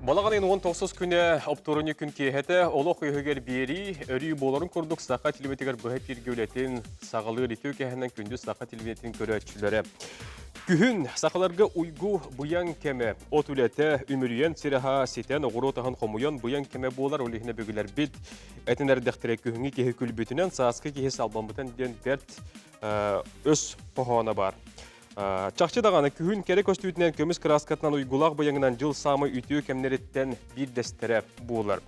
Балағанын 19 күні оптурыны күн кейхеті олық үйігер бері өрі боларын көрдік сақа телеметігер бұхет ергеулетін сағалы ритеу кәхінен күнді сақа телеметінің көрі өтшілері. Күхін сақаларға ұйгу бұян кәмі от үлеті үміріен сираға сетен оғыру отағын қомуян бұян кәмі болар өлігіне бөгілер бет. Әтін әрдіқтірі күхінгі кехі күлбетінен саасқы кехі салбамбытын ден дәрт өс похуана бар. Чақчы дағаны күхін керек өстуітінен көміс краскатынан ұйгулақ бұяңынан жыл самы үтіу кәмнереттен бір дәстері болар.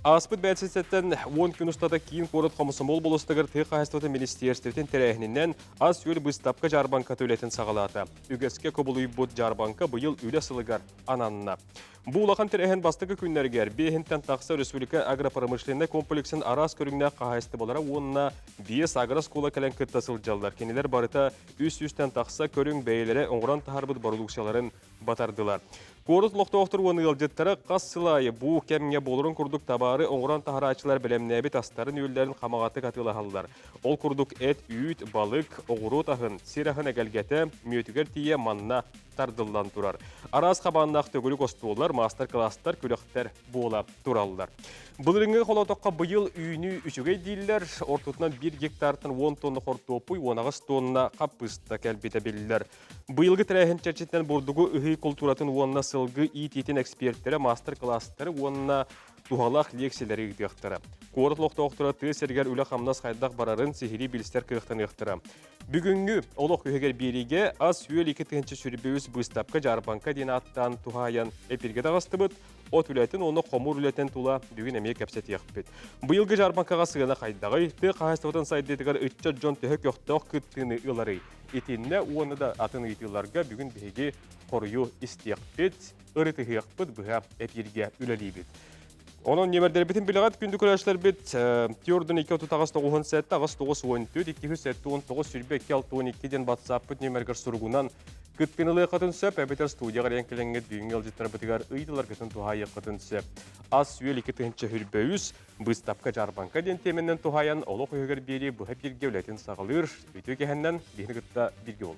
Аспыт бәтсістеттен 10 күн ұстада кейін қорыт қомысы мол болыстығыр тұйық қағыстығы министерстетін тәрәхінінен аз өл бұстапқа жарбанка төлетін сағалаты. Үгеске көбілуй бұд жарбанка бұйыл үлі сылығар ананына. Бұл ұлақан тәрәхін бастығы күннергер бейхінтен тақсы Республика агропромышленный комплексін арас көріңіне қағасты болара онына 5 агроскола кәлін күттасыл жалдар. Кенелер барыта үс-үстен тақса көрің бәйелері оңыран тахарбыд барулықшаларын батардылар. Корут лоқта оқтыр оны елдеттері қас сылайы бұл кәмге болырын күрдік табары оңыран тахарачылар білемнәбет астарын өлдерін қамағаты қатылы халылар. Ол күрдік әт, үйт, балық, оғыру тағын, сирахын әгәлгеті, мүйетігер тие манна тардылдан тұрар. Арас қабаннақ төгілік остуылар, мастер-кластар, көліқтер бола тұралылар. Бұлырыңы қолатыққа бұйыл үйіні үшігей дейлер, ортытынан 1 гектартын 10 тонны қортопуй, 10 тонна қаппысты кәлбеті белілер. Бұйылғы тірәхін чәрчеттен бұрдығы үхей культуратын онына сылғы ит-етін эксперттері, мастер-кластары онына тухалақ лекселері үгдіқтірі. Қорыт лоқта оқтыра түйсергер үлі қамнас қайдақ барарын сихiri білістер қиықтан үқтірі. Бүгінгі олық үйегер береге аз үйел 2-тігінші сүрбеуіз бұстапқа жарбанка ден аттан тухаян әперге дағасты бұд, от үлетін оны қомыр үлетін тула бүгін әмек әпсет еқпет. Бұйылғы жарбанкаға сығына қайдағай, ты қағыстығын сайдетігер үтчі жон түйік өқтіқ күттіні ұлары. Етінне оны да атын ұйтыларға бүгін беге қорыю істеқпет, ұрыты еқпет бұға әперге үлелейбет. Onun немердер бітін біліғат күнді көрәшілер бет теордың 2-9 сәтті ағыз 9-14, 2-7-19 сүрбе 2-12-ден батсап бұт немергер сұрғынан күтпенілі қатын сөп, әбетер студияғар енкеліңгі дүйін елжеттер бұтығар ұйдылар күтін тұхайы қатын сөп. Аз сүйел 2-тігінші хүрбәуіз бұстапқа жарбанка ден теменнен тұхаян олық үйгер бері бұхап ерге өлетін сағылыр, өйту кәхіннен бейіні күтті бірге ол.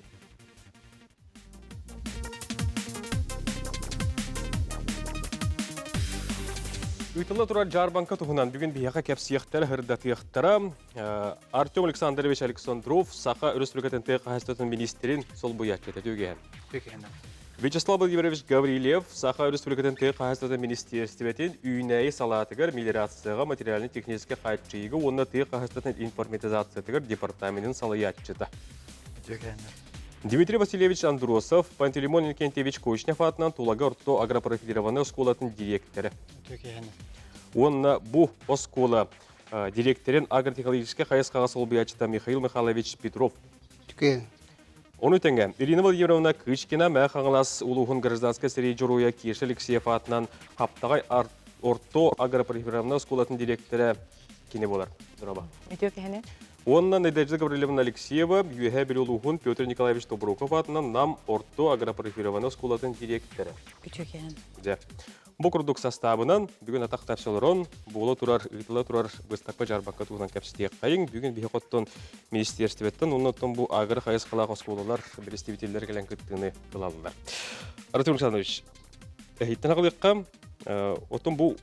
Үйтілі тұрар жарбанка тұғынан бүгін бияға кәпсияқтары ғырдатияқтары Артем Александрович Александров Сақа Республикатын тәйі қағыстатын министерін сол бұят жетеді өгейін. Вячеслав Владимирович Гаврилев Сақа Республикатын тәйі қағыстатын министерстібетін үйінәйі салатығыр мелиорацияға материалны-техническе қайтшыйығы оны тәйі қағыстатын информатизациятығыр департаментін салыят жеті. Дмитрий Васильевич Андросов, Пантелеймон Иннокентьевич Кочнев атынан Тулага Орто агропрофилированный осколатын директоры. Онна бұ оскола директорын агротехнологический қайысқаға солбиячыта Михаил Михайлович Петров. Оны тәңгі, Ирина Владимировна Кычкина мәқ аңылас ұлығын гражданская средежуруя Кеш Алексеев атынан Хаптағай Орто агропрофилированный осколатын директоры кені болар. Онна Надежда Гаврилевна Алексеева, Юэхэ Белюлухун, Петр Николаевич Тобруков атынан нам Орто агропрофилированный осколатын директоры. Бұл күрдік составынан бүгін атақ тапсылырын, бұлы тұрар, ұйтылы тұрар бұстақпа жарбаққа туғынан кәпсітек қайын. Бүгін бейхоттың министерстветтің, оннаттың бұл ағыр қайыз қалақ осколалар, бірестебетелер кәлін күттіні қылалылар. Артем Александрович, әйттен ағылыққа, оттың бұл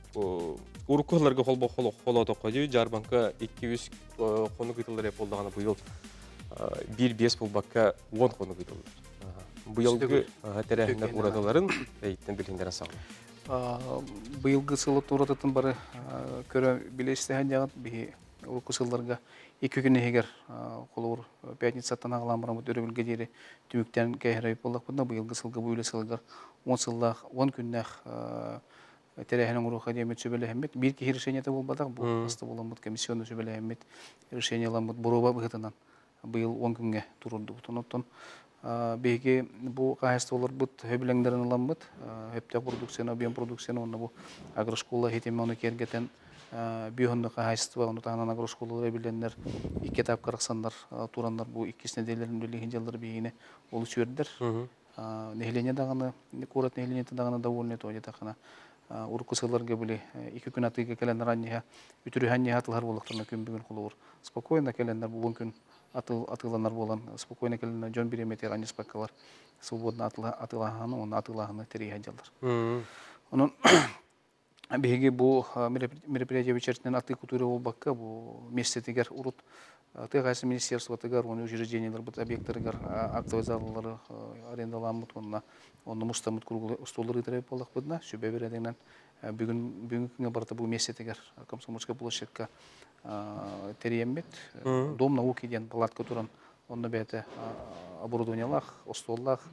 ұрыққыларға қолауды қойды, жарбанка 200 қоны күйтілдер еп болдағаны бұйыл 1-5 болбаққа 10 қоны күйтілдер. Бұйылғы тәрәхіндер ұрадаларын әйттен білгендерін сағылы. Бұйылғы сылы тұрататын бары көрі білестіген жағат бейі ұлқы сылларға 2 күн егер қолуыр пятницаттан ағыламырам өт өрігілге дері түміктен кәйірайып болдақ бұнда бұйылғы сылғы бұйлы сылғар 10 күннәқ тәрәхінің ұруға демет сөбелі әмет. Бір ке решениеті болбадақ, бұл қысты боламыд комиссионы сөбелі әмет решениеламыд бұруба бұғытынан бұйыл 10 күнге тұрырды бұтын. Беге бұл қағасты олар бұд хөбіліңдерін аламыд, хөптек продукцияны, объем продукцияны, оны бұл агрошкола хетеме оны кергетен бүйінді қағасты ба, оны тағынан агрошколалар әбілендер, 2 тап қырықсандар, турандар бұл 2 неделерін өлеген жалдар бейіне олы сөрдер. Нехлене дағаны, қорат нехленеті дағаны довольны тойды тақына. Уркусыларга были 2 күн атыга календар анниха үтүрү ханниха атылар болуктарына күн бүгүн кулуур. Спокойно календар бүгүн күн атыланар болан. Спокойно календар жон биреметер аннис паккалар. Свободно атылаханы, оны атылаханы терей хаджалдар. Onun Беги бу мероприятие вечернен аты культуры болбакка бу местетигер урут тыгайсы министерство тыгар оны учреждениялар бут объекттаргар актовый заллары арендаламыт онна мустамыт кургулы столлары тереп болдак будна сүбе береденен бүгүн күнгө барта бу местетигер комсомольская площадька териембет дом науки деген палатка туран онна бете оборудованиялах остоллах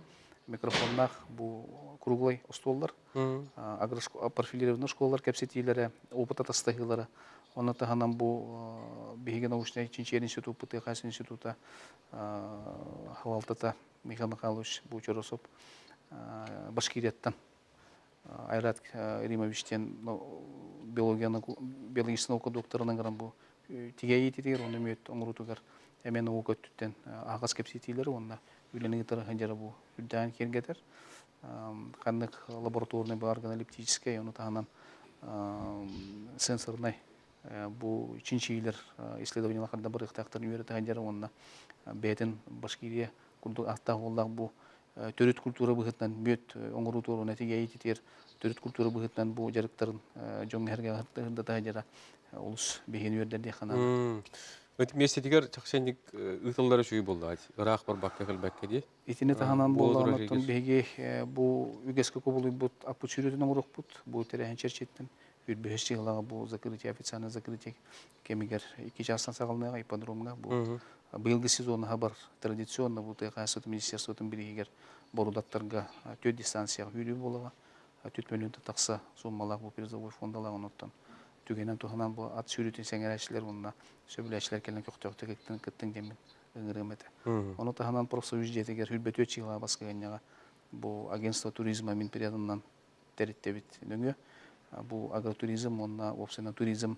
микрофоннах бу круглый столлар профилированный школалар кепсетилері опыт атастахилары оны таханан бу биһиге научный чинчер институт птхс института хавалтата Михаил Михайлович Бучаросов Башкирияттан Айрат Римовичтен биологический наука докторынан гран бу тигей ететер оны мөт оңрутугар эмен наука түттен агас кепсетилері онна үйленеги тараханжара бу үддан кергетер қандық лабораторный бұл органолептическая, оны тағынан сенсорный бұл чинчилер исследованиялар қанда бір иқтақтарын үйреті ғанжары онына бәтін Башкирия аттағы олақ бұл төрет культура бұғытынан мөт оңыру туру нәтиге ететер төрет культура бұғытынан бұл жарықтарын жоң әрге ғырды ғанжары олыс беген үйердерде қанады. Местетигер чаксенник ытыллары шүй болды. Ырак бар бакка кылбакка ди. Итине таханан болганын беге бу үгеске кобулуй бут апу чүрөтүнөн урок бут. Бу терехен черчеттен үрбөш жыгылага бу закрытие официальное закрытие кемигер 2 частан сагалныга ипподромга бу быйылгы сезон хабар традиционно бу тыгасыт министерствотун биригер борудаттарга төт дистанцияга үйрүү болага 4 миллион такса суммалар бу призовой фондалар оноттон түгенен туханан бу ат сүйрөтүн сеңерәчләр онна сөбүләчләр келен көктөктө кеттин демен ыңгырымете. Оны таханан профсоюз жетегер хүрбөтө чыгыла баскаганга бу агентство туризма мен периодунан тереттебит дөңгө. Бу агротуризм онна опсена туризм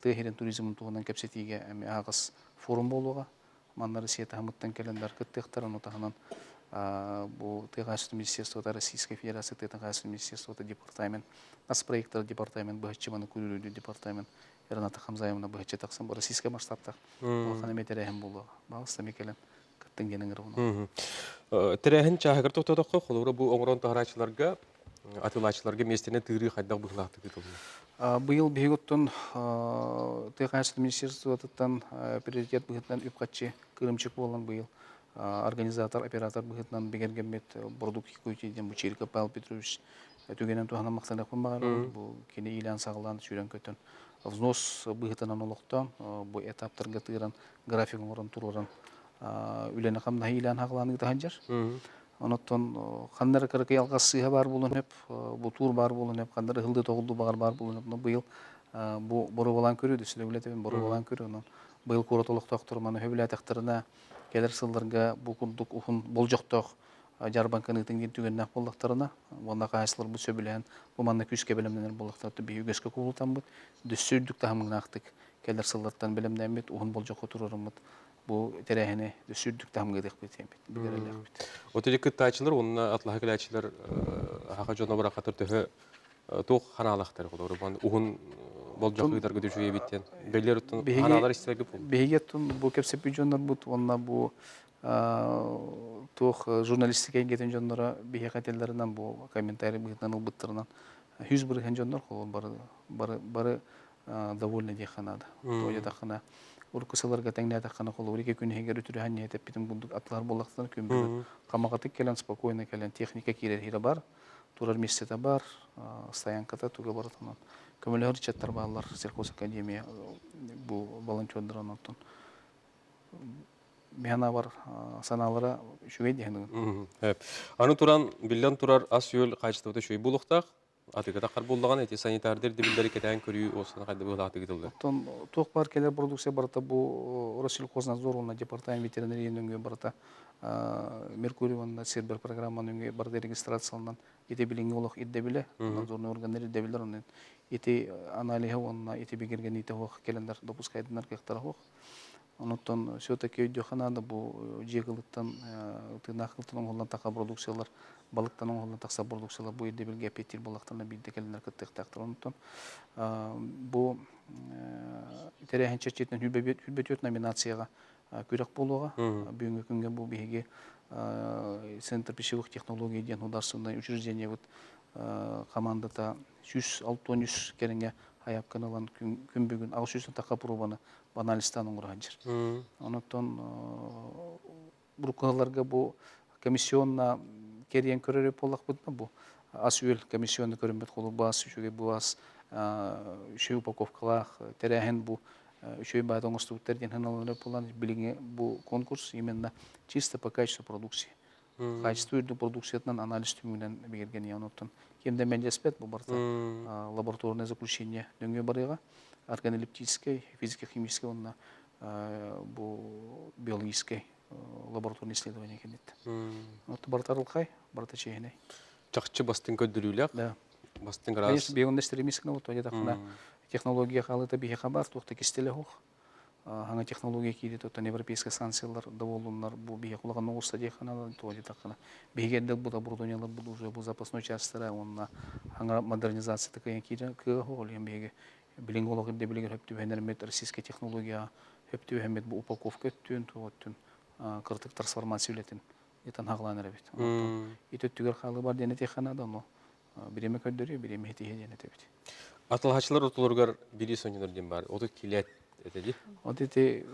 тыгерен туризм тугунан кепсетиге эми агыс форум болуга маннары сета хамыттан келендер кыттыктар оны таханан бу тыгасты министерство Российской Федерации тыгасты министерство департамент нас проекттар департамент бахчыманы күрүлүү департамент Рената Хамзаевна бахча таксам российский масштабта хана метерехем болу. Багыста мекелен кыттын генеңер уну. Терехен чагыр тотодокко холуру бу оңрон тарачыларга атылачыларга местене тыгыры хайдак быхлакты кытылды. Быйыл беготтон тыгасты министерствотан приоритет быгытнан үпкатчы кырымчык болгон быйыл организатор оператор быгытнан бегергемет продукт көйтеден бу Чириков Павел Петрович түгенен тухана максатда кылмаган бу кене илан сагылан сүрөн көтөн взнос быгытынан олоктон бу этаптарга тыгыран графигын орон туруран үлене камна илан хагланы таханжар оноттон кандары кыркы алгасы бар болун хеп бу тур бар болун хеп кандары хылды тогулду бар болун хеп быйыл бу бору балан көрүдү сөйлөтөбүн бору балан көрү онон быйыл куротолуктоктор мана хөбүләтактарына келер сылдарга бу курдук ухун болжокток Жарбанканы теңген түгеннәк боллактарына, онда кайсылар бу сөбүлән, бу манна күскә белемнәр боллактарды бию гөскә култан бит, дөссүрдүк тахымын актык. Келер сыллардан белемнән бит, уһун болжоқ турырым бит. Бу терәһене дөссүрдүк тахымга дик бит, бигәрәләк бит. Отелик тачылар, онна атлаһа келәчләр хака жона бара катыр төһө тук ханалактар булыр. Бу уһун болжоқ ыдар гөдөҗүе биттен. Белер утын ханалар истәге бул. Бегеттен бу кепсеп жоннар бут, онна бу тух журналистика кетен жоннора бие кателлеринен бу комментарий бытынан убыттырынан 100 хэн жоннор кол бары довольно деханада. Тоя тахана уркусаларга теңне тахана кол урике күн хегер үтүрө ханне теп битин бундук атлар боллактан күн камагаты келен спокойно келен техника кирер хире бар. Турар местета бар, стоянката туга баратынан. Көмөлөр чаттар балалар сельхоз академия бу волонтерлар оттон мена бар саналары шугай дегенген. Аны туран билден турар ас юл кайчтыгы шуй булуктак. Атыга такар булдаган эти санитардер дибилдери кетен көрүү осуна кайда булакты гитилди. Тон ток бар келер продукция барта бу Россельхознадзорунда департамент ветеринария дөңгө барта Меркурий сервер программаны барда регистрацияландан эти билинги олох идде биле надзорный органдар идде билер онун эти анализы онна эти бигерген ите хок келендер допускайдынар кектар хок. Оноттон все-таки өйдөханада бу жегылыттан тынакылтын оңголдан така продукциялар балыктан оңголдан такса продукциялар бу эде билге аппетит балыктарына бийде келендер кыттыктактыр. Оноттон бу терехен чечетен хүлбөтөт номинацияга күрөк болууга бүгүнкү күнгө бу биги Центр пищевых технологий деген государственное учреждение командата 100-600 керенге аяп каналан күн бүгін ағышусын таққа пробаны баналистаның ұрағанжыр. Онықтан бұл қағаларға бұл комиссионна керен көреріп болақ бұдына бұл ас үйел комиссионны көрінбет қолы бас, үшеге бұл ас үшеу упаковкалақ, тәрәхен бұл үшеу бәді оңыстығыттар ден ханаларып болан біліңе бұл конкурс именно чисто по качеству продукции. Качество үйдің продукциятынан анализ түмінен бігерген еуноттан. Кемді мен жәспет бұл барта лабораторное заключение дөңге барыға, органолептической, физико-химической, онына бұл биологической лабораторный исследование кенетті. Отты бартарылқай, барта чейіней. Чақчы бастың көддірілік? Да. Бастың раз? Конечно, бейгонда стеремискіна вот, тақына технология қалыта бейхе қабар, тоқты кестелі хоқ. Аңа технология кейді тоттан европейская санкциялар доволунлар бұл бейхе құлаған оғылста дейханалы, тоғыды тақына. Бейгенді бұл оборудованиялар бұл уже бұл запасной частыра, онына аңа модернизация тақыян кейді кіға хоғылген бейге. Білінгі олағырды білігер хөптіп әнермет российская технология хөптіп әмет бұл упаковка өттін, тоғыттын қыртық трансформация үлетін. Етан хағыланыр әбет. Итөттігер қалы бар дене теханада, но біреме көддөрі, біреме хетеге дене төбет. Атылғачылар отылырғар бері сонылар ден бар. Оты келет етеді? Оты те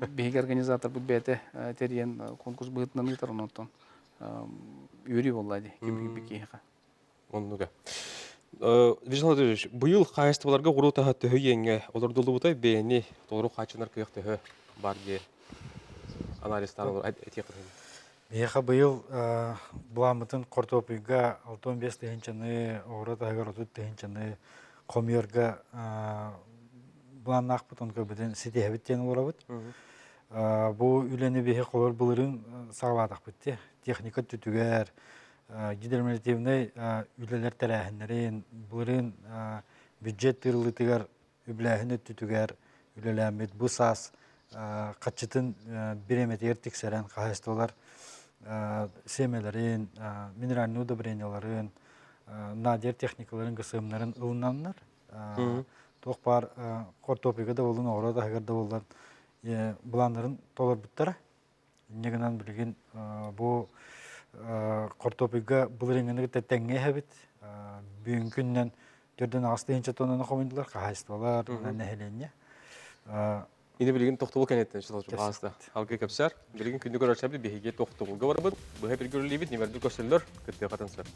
бейгі организатор бұл бәті терген конкурс бұғытынан ұйтар, онықтан үйрі болады, кембегі бекейіға. Онныға. Вячеслав Владимирович, бұйыл қайыстываларға ғұру тағы түхі еңе олар долы бұтай бәйіне толыру қачынар күйіқ түхі бар де анализтан олар әте қырғын. Меха быйыл буламытын Кортопыйга 65 тыгынчаны, оғыра тағығар 30 тыгынчаны комьерга буланнақ бұтын көбіден сетехабит тен оларабыт. Бұл үлені бейхе қолыр бұлырын сағаладақ бітті. Техника түтігер, гидромелитивный үлелер тәрәхінлерін, бұлырын бюджет тырылытығар үбіләхіні түтігер, үлеләмет бұсас, қатшытын біремет ертік сәрен қағыстылар, семелерин, минеральный удобренияларын, надер техникаларын кысымларын ылынанlar. Тоқпар Кортопыйгада болын, оғырада ғырда болын бұландарын толар бұттара. Негінен білген бұл Кортопыйга бұл реңгенігі тәттәңге әбіт. Бүйін күннен түрден ағысты хенче тонаны қомындылар, қағайыстылар, нәхелене. Yine bilgin toxtuluq kənətdən çalışıb ağızda. Halqa kəpsər, bilgin kündü görərşəbli behiyə toxtuluqa var bud. Bu hep bir görülüyübid, nimerdir göstərilir, kütləyə qatansır.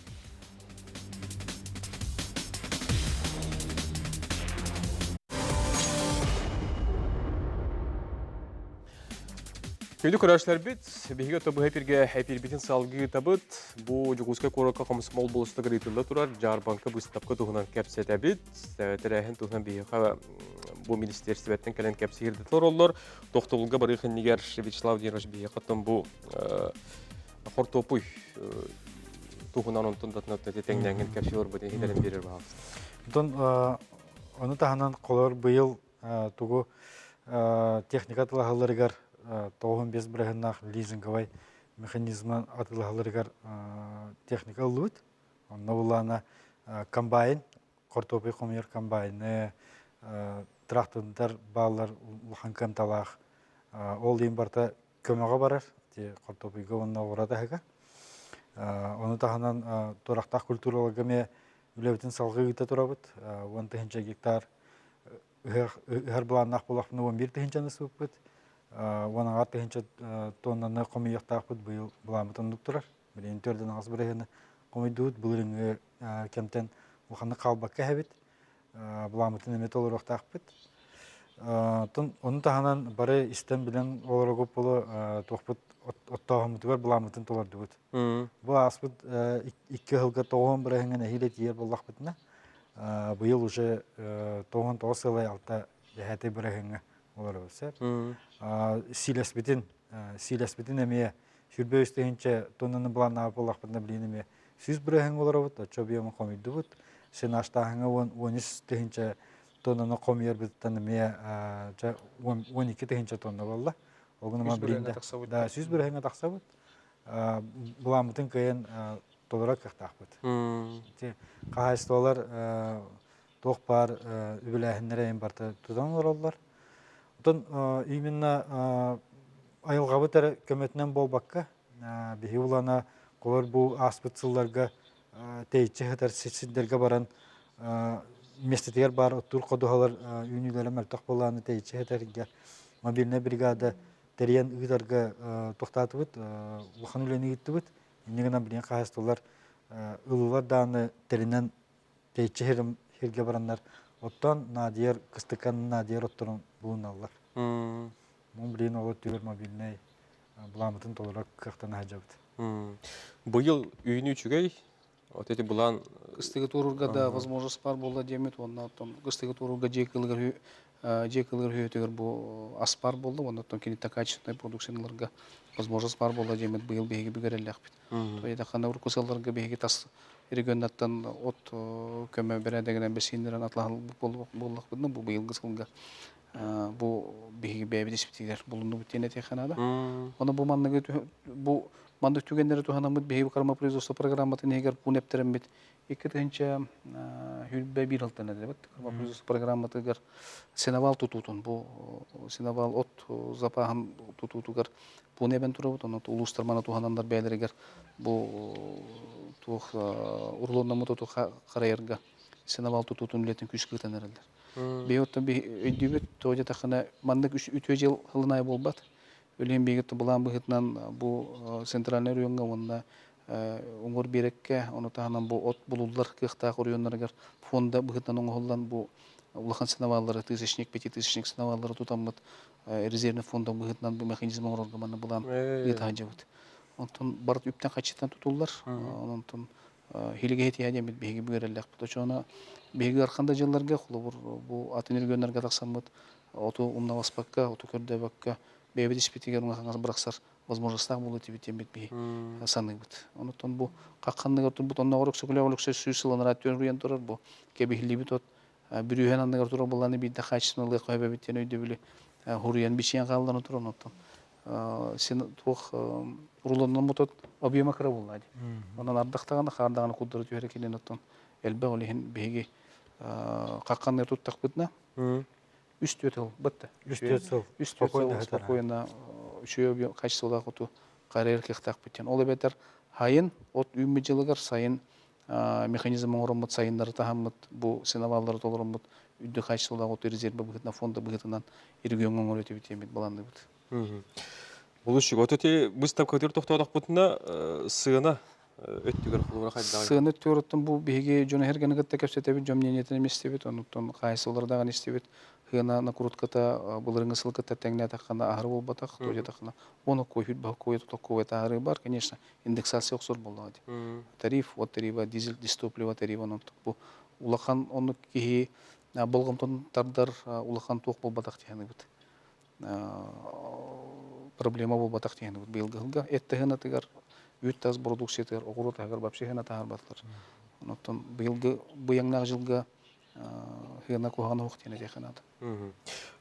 Kündü görərşələr bit, behiyə bu hep bir bitin salgı tabıt. Bu Cuguzka Koraka Komsomol bolustı qırıtılda turar. Jar banka bu stapqa tuğunan kəpsə təbit. Tərəhin tuğunan behiyə bu ministerstvetten kelen kapsi hirdetler ollar. Toxtulga barıqın niger Vячеслав Владимирович biye qattan bu Kortopuy tuğunan ontun datına tenglengen kapsiyor bu hidelen verir bağız. Don onu tahanan qolar bıyıl tuğu техника тылағаларыгар тоғын без бірігіннақ лизинговай механизман атылағаларыгар техника ұлуыд. Онна бұлана комбайн, Кортопуй комьер комбайны, трактордар балар улхан камталах ол дейін барта көмеға барар Кортопуйга онна орада хэга оны таханан торақтақ культурологаме үлебітін салғы гыта турабыт 10 тыгынча гектар ыхар бұланнақ болақпыны 11 тыгынчаны суып бұт 10 тыгынча тоннаны комияқтақ бұт бұйыл бұламытын тұқтырар бірен төрден ағыз бірегені комойдуыт бұлырыңы кемтен ұлханы қалбаққа әбет бұламытын әмет олар оқтақ бұт Onun tahanan bari istem bilen olarak opulu tohput ottağımıtıgar bulamıtın tolardı bud. Bu aspıt 2 yılga toğun bırakın ehilet yer bullaq butna. Bu yıl уже toğun toğsılay alta hete bırakın olar olsa. Silesbitin emeye sürbe üsteyince tonunu bulan nağıp bullaq butna bilin süz bırakın olar bud. Çobiyamı komiydi bud. Sen aştağına 13 deyince tonunu komyer bitten me 12 тыгынча тонна болла. Огуна билинде. Да, сүз бир хәңгә тахсабыт. Буламытын кыен толырак кахтакбыт. Те кайстолар тохпар үбеләһеннәрен барта тудан ораллар. Тон именно айылгабытар көмөтнән болбакка бихи улана колор бу аспытсылларга тейче хәтер сиддерге баран местетер бар оттур кодугалар үнүлөрө мартак боланы тейче хетерге мобильная бригада терен ыдарга токтатыбыт улахан үлени иттибыт инегена билен кайыстылар ылылар даны теринен тейче херге бараннар оттон надиер кыстыкан надиер отторун булуналлар мун билен олар түгөр мобильный буламытын толорак кыктан хажабыт Быйыл үйүнү үчүгей, вот эти булан Кыстыгы турурга да возможность бар болла демет, онна оттон кыстыгы турурга жекылгыр хүйөтөгөр бу аспар болду, онна оттон кинетте качественный продукцияларга возможность бар болла демет, быйыл беги бигереллекпит. Тойда кана уркусаларга беги тас регионаттан от көмө бере дегенен бесиндерен атлахыл боллакпытны бу быйылгы сылга бу беги беби диспетилер булунду бутене теханада. Оны бу манныгы бу мандык түгендері туханамыт бейбі қарма производство программатын егер пунептерембет 2-тінші хүлбе бір алтын әдебет. Қарма производство программатыгар сенавал тутутун. Бу сенавал от запахан тутутугар пунебен турабыт. Оны улустармана туханандар бәлерегер бу тух урлоннамы туту қарайырга сенавал тутутун үлетін күшкілтен әрелдер. Бейотта өйдебет тоғыда тақына мандык 3 жыл хылынай болбат. Өлен бегетті бұлан бұғытынан бұл центральный районға онда оңғыр берекке, оны тағынан бұл от бұлулар қықтақ районларығар фонда бұғытынан оңғылдан бұл улахан сынавалары, тысячник, 5000 сынавалары тұтамыд резервный фонда бұғытынан бұл механизм оңғырға маны бұлан бұғыта жауыд. Онтын барыт үптен қачеттен тұтулар, онтын хилиге хети әдемет беги бұғырелләқ бұд. Очуына беги арқанда жылларға бұл атын регионларға тақсамыд, оту умна васпаққа, оту көрдебаққа, бәйбі диспетигер ұңғаңыз бірақсар возможностақ болу тебет бей саны бұд. Онытын бұл қаққанныгар тұр бұд, онна ғырық сөкілі ғылықшы сүйсілін раттен рүйен тұрар бұл. Кәбі хилі бұд от, бір үйен андығар тұрар боланы бейді қачысынылығы қойбә біттен өйді білі ғұрыян бішен қалданы тұр онытын. Сен тұқ ұрылынын бұд от объема қыра болады. Онан ардақтағаны қардағаны құлдыры түйері келен оттын әлбә олейін бейге қаққанныгар тұттақ бұдна. Üst yötel bitti. Üst yötel. Spokojna şöyle kaçsıla kutu kariyer kıhtak biten. Ola beter hayın ot ümmücülügar sayın mexanizm oğramıt sayınları tahammıt bu sınavalları dolarımıt üddü kaçsıla kutu rezervi bıgıtına fonda bıgıtından irgiyon oğur öte bitemet balandı bit. Buluşuk öteti bыстап көтер тоқтаудақ бұтына сығына өттігер құлығыра қайдағы? Сығына өттігер bu беге жоны хергені гітті көпсетебет, жомнениетін емес істебет, оныттан қайсылардаған істебет. Хына на крутката булырыңы сылката тәңнә таққанда ахыр бол батақ, тоя таққанда. Оны койфит бақ койы тұтақ койы тағыры бар, конечно, индексация оқсор болады. Тариф, от тарифа, дизель, дистопливо тарифа, бұл улақан оны кейі болғымтын тардар улақан тоқ бол батақ тегені бұд. Проблема бол батақ тегені бұд. Биылғы ғылға әтті ғына тығар, өт таз продукция тығар, оғыры тағыр бапшы ғына тағыр батылар. Оныттан биылғы бұяңнақ жылға хына куһаны хуктене деханат.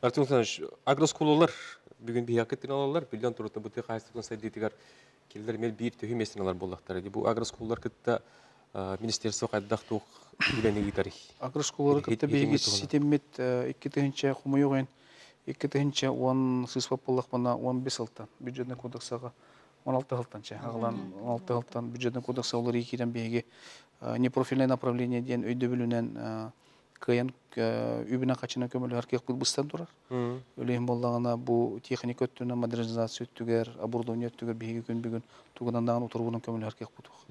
Артем Александрович, агросколалар бүгін бияқеттен алалар, билден тұрытын бұты қайыстықын сайдетігер келдер мел бір төхі месіңалар болақтары. Бұл агросколалар кітті министерство қайдақ тоқ үйленеге тарих. Агросколалар кітті бейгі сетемет 2-тігінші құмы еғен, 2-тігінші 10 сыспап болақ бана 15 алтан бюджетный кодексаға 16 алтанча. Ағылан 16 алтан бюджетный кодекса олар екерен бейгі непрофильное направление ден өйді білінен каян үбінен қачына көмілі әркек бұл бұстан тұрар. Өлейін болдағына бұл техник өттігіне модернизация өттігер, оборудование өттігер бейгі күн бүгін туғынандағын отырғының көмілі әркек бұдық.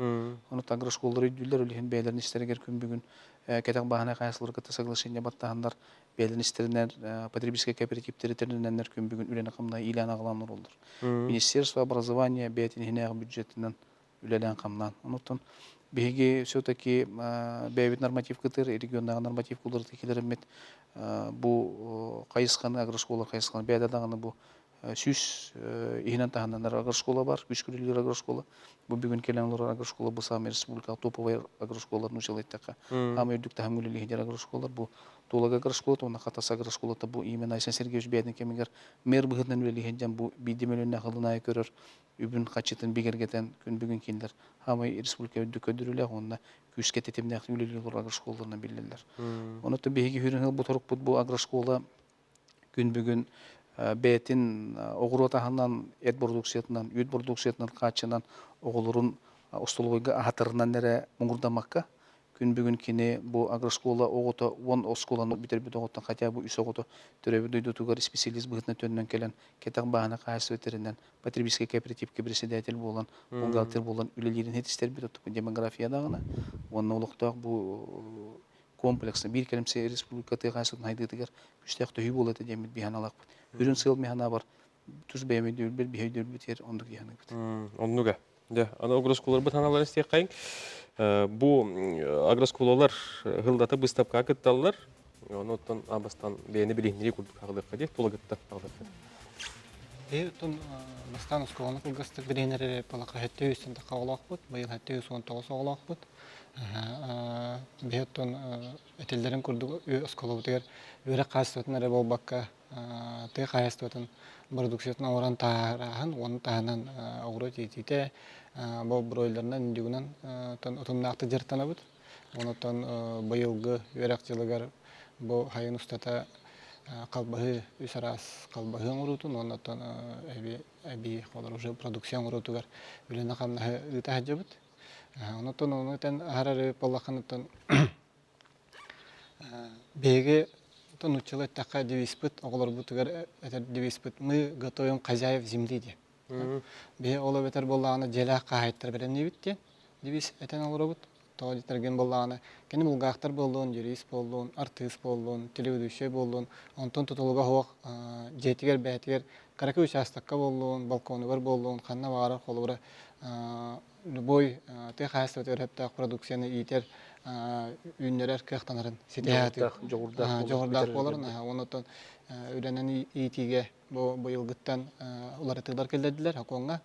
Оны агросколдар өйділер өлейін бәйлерін істерігер күн бүгін кәтәк бағана қайсылыр кітті соглашение баттағандар бәйлерін істерінер потребительская кооперативтері теріненлер күн бүгін үлені қамна илән ағыланыр олдар. Министерство образования бәйтін хинағы бюджетінен үләлән қамнан. Оныттан беге все-таки бәйбет норматив кытыр, региондағы норматив кулдыр текелерімет бұл қайысқаны, агроскола қайысқаны бәйдадағаны бұл сүз ихінен тағананар агроскола бар, күш күрелер агроскола. Бұл бүгін келен олар агроскола бұл сами республикалық топовай агросколалар нүшел еттіққа. Ама өйдік тағам өлі легендер агросколалар бұл толық агроскола, оны қатасы агроскола бұл имен Айсан Сергеевич бәйдін кемегер мэр бұғытнан өлі легенден бұл бейдемеліне қылынайы көрір. Үбін қачетін бігергетен күн бүгін кендер. Хамай республика өдді көдірілі, онына күшке тетеміне әқті өлелер агросколаларына білділер. Оны да бейгі хүрін бұл тұрық бұл агроскола күн бүгін бәйтін оғыру атағынан әт продукциятынан, үт продукциятынан қачынан оғылырын ұстылығыға ағатырынан әрі мұңырдамаққа күн бүгін кені бұл агроскола оғыта 10 осколаны бітербіт оғыттан, хотя бұл үс оғыта төребі дөйді туғар специалист бұғытына төнінен келен, кетақ бағына қағасы өтерінен, потребительский кооперативке председатель болан, бухгалтер болан, үлелерін хетістер біт оттық демографиядағына. Оның олықтақ бұл комплексны бір кәлімсе республикаты қағасыдың айдығытығар үштәқ түйі болады демет бейханалақ бұд. Үрін сыл механа бар, түз бәймейді өлбір, бейхейді өлбітер, ондық еханы бұд. Оннуга. Да, ана агросколалар бит аналар истек кайын. Бу агросколалар гылдата быстапка кытталлар. Онуттан абастан бени билинери курдук агылыкка ди, тулагытта агылыкка. Тон бастан сколаны кылгыстык тренері балака хәтте үстендә калак бут, быел хәтте 19 оглак бут. Бейтон этелдерин курдук сколы бутер үрә кастытнары болбакка, ты кастытын продукцияны оран тарахан, он таһанан огро тите, бу бройлернан индигунан тон утумнакты жертана бут. Онотон быелгы үрәкчилегәр бу хайын устата қалбағы үсарас қалбағын ұрутын, оннаттан әбі қолар уже продукциям ұрутығар үліні қамна үті әджі бұд. Оннаттан оннаттан әрәрі болақанаттан бейгі ұтчылы әттаққа девис бұд, оғылар бұтығар әтір девис бұд, мы готовим хозяев земли де. Бей олы бәтір болағаны желақ қағайттар беремне бітте, девис әтен олыр бұд. Тоғыдеттерген болағаны, кені мұлғақтар болуын, юрист болуын, артист болуын, телеведущий болуын, онтон тұтылыға хоқ, жетігер, бәтігер, қаракі участаққа болуын, балконы бар болуын, қанна бағарар қолуыра, любой ты қайсы өтер әптақ продукцияны етер үйінлерер кіқтанарын, жоғырдақ боларын, онытын үйренен етіге бұйылғыттан олар тұғдар келдерділер, хақуанға,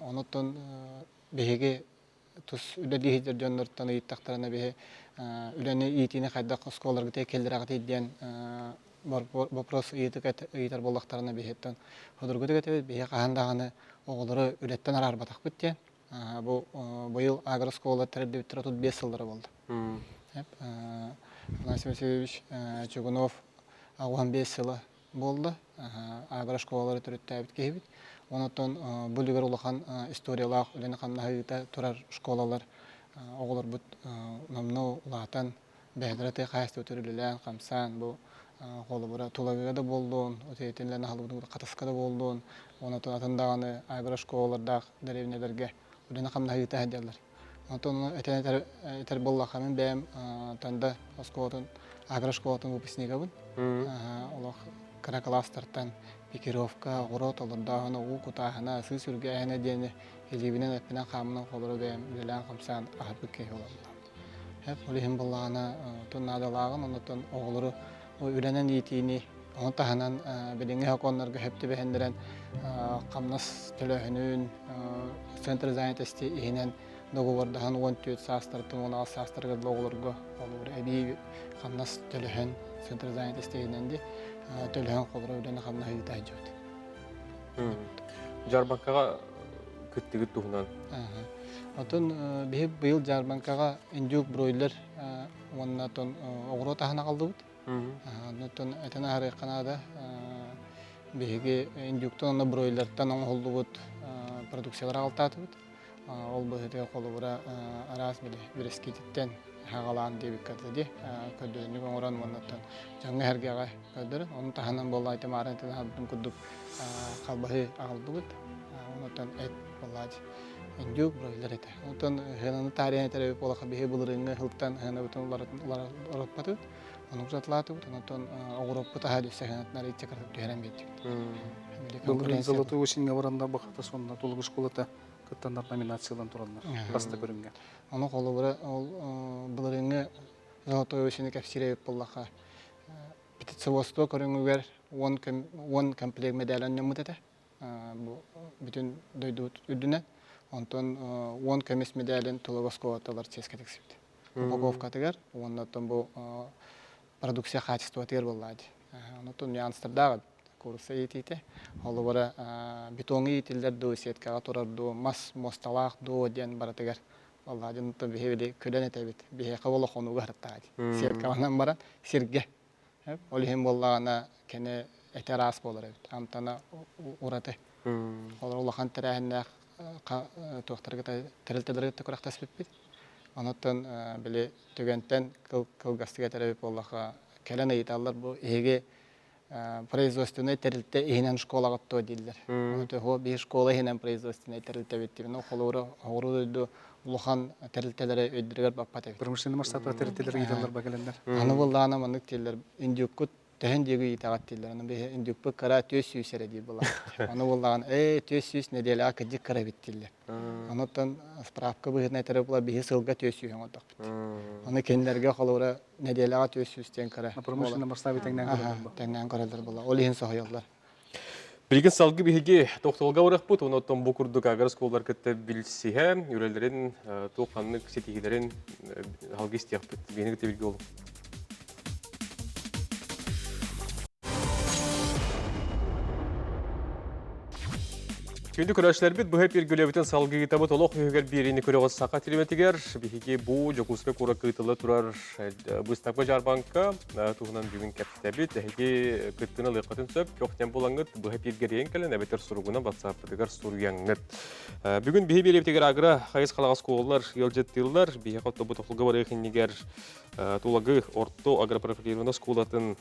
онытын бейге тус үлелихидер жоннортан ыйттактарына бе үлени итине кайдак сколарга текелдер иден вопрос ыйтар боллактарына бехеттен ходургу дегете бе кандаганы оголору үлеттен арарбатак битте. Бу быйыл агроскола тердеп тут 5 жылдары болду. Василий Васильевич Чугунов 15 жылы болду. Агросколалар төрөттөбүт кебит. Онотон бүлігер улахан историялақ үлені қамнағыта тұрар школалар оғылар бұд номну улатан бәдірәті қайысты өтірілілен қамсан бұл қолы бұра тулагыға да болдуын, өтейтінлерін қалыбыдың қатысқа да болдуын, онотон атындағаны айбыра школалардақ дәревінелерге үлені қамнағыта әдерлер. Онотон әтер боллақамын бәйім танда айбыра школатын выпускнигі бұд. Олақ каракаластартан пикировка, ғұрот олырдағыны, ұқытағына, сүй сүргәйіне дені елебінен әппінен қамының қолыры бәйім үлелән қамсан ағып кей оларында. Олығын болағына тұннадалағын, онытын оғылыры үйренен етейіні, онытағынан біліңі хақонларға әпті бәхендірен қамнас төлөхінін, центр занятости егінен доғылырдағын 14 састыртын, 16 састырғырды оғылырға олыр әбей қамнас төлөхін, центр занятости егіненде төлөһөн қолыры үлені қамна хыйта жөді. Жарбанкаға күттігіт тұғынан? Отын бейіл Жарбанкаға индюк бройлер оннатын оғыру тағына қалды бұд. Оннатын әтін әрі қанада бейіге индюктан онна бройлерден оң қолды бұд продукциялар алтаты бұд. Ол бұғыдығы қолы бұра арас бір ескететтен хағалан деп кәдеді, көддеріне көңіран мұнаттан жаңғы әргеға көддері. Оның тағынан болы айтым арынтын ғалдың күдік қалбағы ағылды бұд. Онаттан әт болады. Индюк бройлер еті. Онаттан ғынаны тарихіне тәребіп олаққа бейі бұлырыңы ғылттан ғына бұтын олар ұрып бұд. Оның жатылаты бұд. Онаттан оғырып бұд аға дүсі ғынатынар етсе кіртіп түйерен бейді. Бұл золотой осенге баранда бақыта сонына толығы школата кыттандар номинациялан тұралар, баста көрінген. Оны қолы бұры, бұлырыңы золотой өсені кәпсірейіп боллаға. Птицеводство көріңігер 10 комплект медалін нөміт әті. Бүтін дөйді үдінен. Онтон 10 көмес медалін тұлығысқуатталар ческетік септі. Упаковка тігер, оннаттан бұл продукция качество тігер болады. Оннаттан нюанстырдағы курсы етейті. Олы бары бетоңы етілдер ду, сеткаға тұрар ду, мас мосталақ ду ден баратығар. Валлади, нұттан бейбілі көлен етәбет. Бейхе қабылы қонуға ғырттағады. Сеткағынан баран серге. Олығын болағына кәне әтер ас болар әбет. Амтана ұраты. Олар олақан тәрәхіннәқ тоқтарға тәрілтедіргітті көрақтас беппет. Онуттан биле түгенттен кылгастыга теребип боллаха келен ыйталлар бу эге производственный терилте ихинен школага то диллер. Онуттан хо би школа ихинен производственный терилте биттибин. О холору огуру улухан терилтелери өйдүргөр баппат эбит. Промышленный масштабта территория идалар багаландар. Аны булдаана манык тиллер индюккут тәһен деги итагат тиллер. Аны бе индюкпы кара төс сүйсере ди була. Аны булдаган төс сүйс неделе акыдык кара бит тиллер. Анытан справка быгына тәрә була бе сылга төс сүйен отак бит. Аны кендерге холора неделега төс сүйстен кара. Промышленный масштабы тәңнән көрәләр. Тәңнән каралар була. Ол иһин сахаялар. Билген салгы биһиги тоқтолга урак бут, онотон бу курдук агар сколлар кетте билсиһе, үрелерин тоқаннык сетигилерин халгы истияппыт. Биһиги те билги болу. Күнді көрәшілер бит, бұхай пергілеуітін салғы гитабы толық үйгер берейіні көріғыз сақа телеметігер. Біхеге бұ жоқұсқа қора қытылы тұрар бұстапқа жарбанқа тұғынан бүгін кәпсіті бит. Әйге күттіні лыққатын сөп, көқтен болаңыт бұхай пергерейін кәлін әбетер сұруғынан батсапыдығар сұруяңыт. Бүгін біхе берептігер агыра қайыз қалағыз қолылар елжеттілілер. Біхе қотты бұ тоқылғы бар еқіннегер тулагы орто агропрофилированный скулатын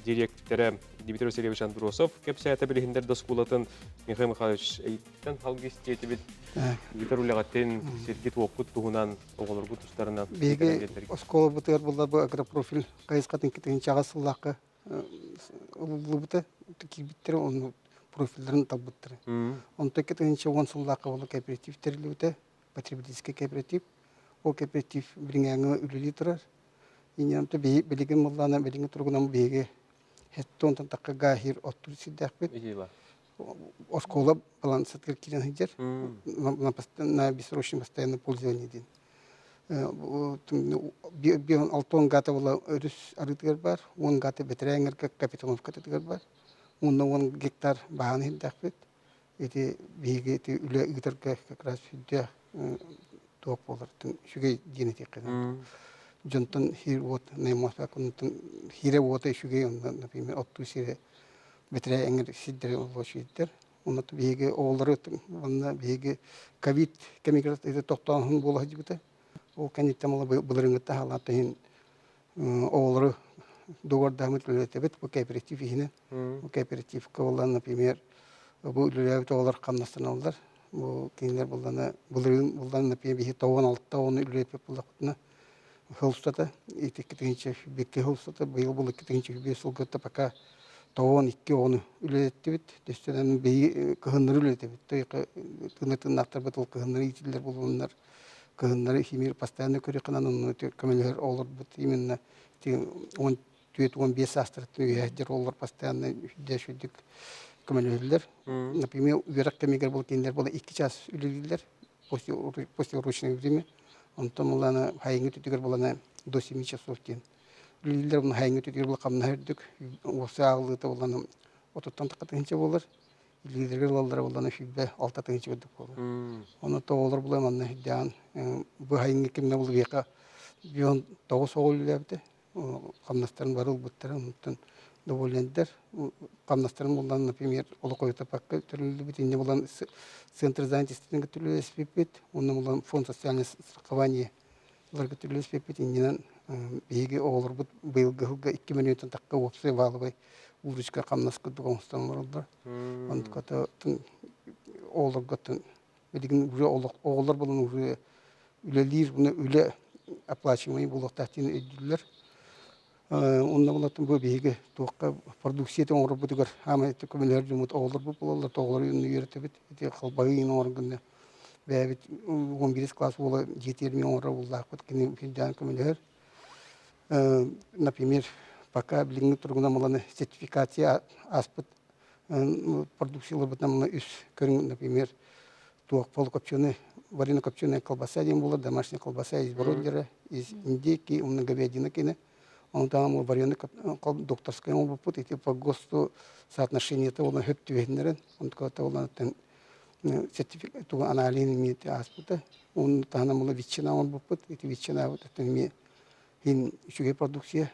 директоры Дмитрий Васильевич Андросов, кепсәті білігіндерді скулатын Михаил Михайлович Эйттен халгисти этибит гитарулягатын сергит оқут тугунан оголоргу тустарынан беге оскола бутер булда бу агропрофиль кайыскатын китин чагасыллакка булбута кибиттер он профильдерин табыттыр. Он текетинче он сыллакка болу кооперативтерлүтэ потребительский кооператив. О кооператив бириңеңе үлүли турар. Инямты билеген буллана билеген тургунан беге хеттон такка гахир оттур сиддакбет. Оскола балансат киркирен хиджер на бессрочном постоянном пользовании. Бион алтон гата була өрүс арытыгар бар, 10 гата бетереңер капиталовка тетигар бар. 10 гектар бааны хиндакбет. Эти биге эти үлө ыгытырга как раз хүддө топ болор. Шугай денетик кана. Жонтон хир вот наймаса кунтон хире вот шугай, например, отту сире бетре эңер сиддер олошиттер. Онот биге оолары онна биге ковид кемиграт эте токтоон боло жибите. Ол каниттамала булырыңытта халатын оолары догордамыт летебет бу кооператив ихне. Бу кооператив коллан, например, бу үлөбөт оолар камнастаналар. Бу кинилер булдана булдан например бихи 96 оны үлөпөп булакытына холстата итекетинче бекке холстата быйыл бул итекетинче бесулгытта пока тоон 2 оны үлеттибит. Дестенен бей кыгыннары үлеттибит. Тойка тынытын нактарбыт ол кыгыннары итилер булганнар. Кыгыннары химир постоянно көрө кынан оны көмөлөр олор бут именно 10-15 астратын үйәдер олар постоянно үдәшүдік көмөлөлөр. Например, верак кемигер бул киндер бола 2 час үлелилер после урочного времени. Онтон улана хайыңы түтүгөр болана до 7 часов тен. Үлелилер бул хайыңы түтүгөр бул камна хөрдүк. Осы агылыта болана ототтан такатынча болар. Үлелилер болалар болана шүббе 6 тыгынча өдүк болар. Оны тоолор була манна хидян бу хайыңы кемне бул века бион 9 огуллабыты. Камнастарын барыл буттары онтон доволендер. Камнастарын болдан, например, олокойта пакка төрөлү бит инде болан центр занятости готовили спипит, он болан фонд социального страхования готовили спипит индинен биге олор бут быйылга 2 миллион такка опсы валыбай уручка камнаска дугонстан болду. Он ката олор готтон билген уже олор болон уже үлелир буну үле оплачиваемый булактатын өйдүлөр. Онда болатын бу биге тоққа продукцияты оңыр бұтығыр. Ама әтті көмелер жұмыт оғылыр бұп болалар, тоғылар үйінні үйретебет. Әте қалбағын орынғында. Бәбет 11 класс болы 7 оңыры болдақ бұт. Кені филден көмелер. Например, пока біліңгі тұрғына мұланы сертификация аспыт продукциялар бұтына мұланы үс көрін, например, тоқ полукопченый, варено-копченая колбаса дем болар, домашняя колбаса из бройлера, из индейки, умна говядина кені. Он там вариант докторская опыт, и по ГОСТу соотношение этого на хептювенерен, он такого на сертификат, то анализ имеет аспекта, он там на ветчина он опыт, эти ветчина вот это имеет ин еще продукция,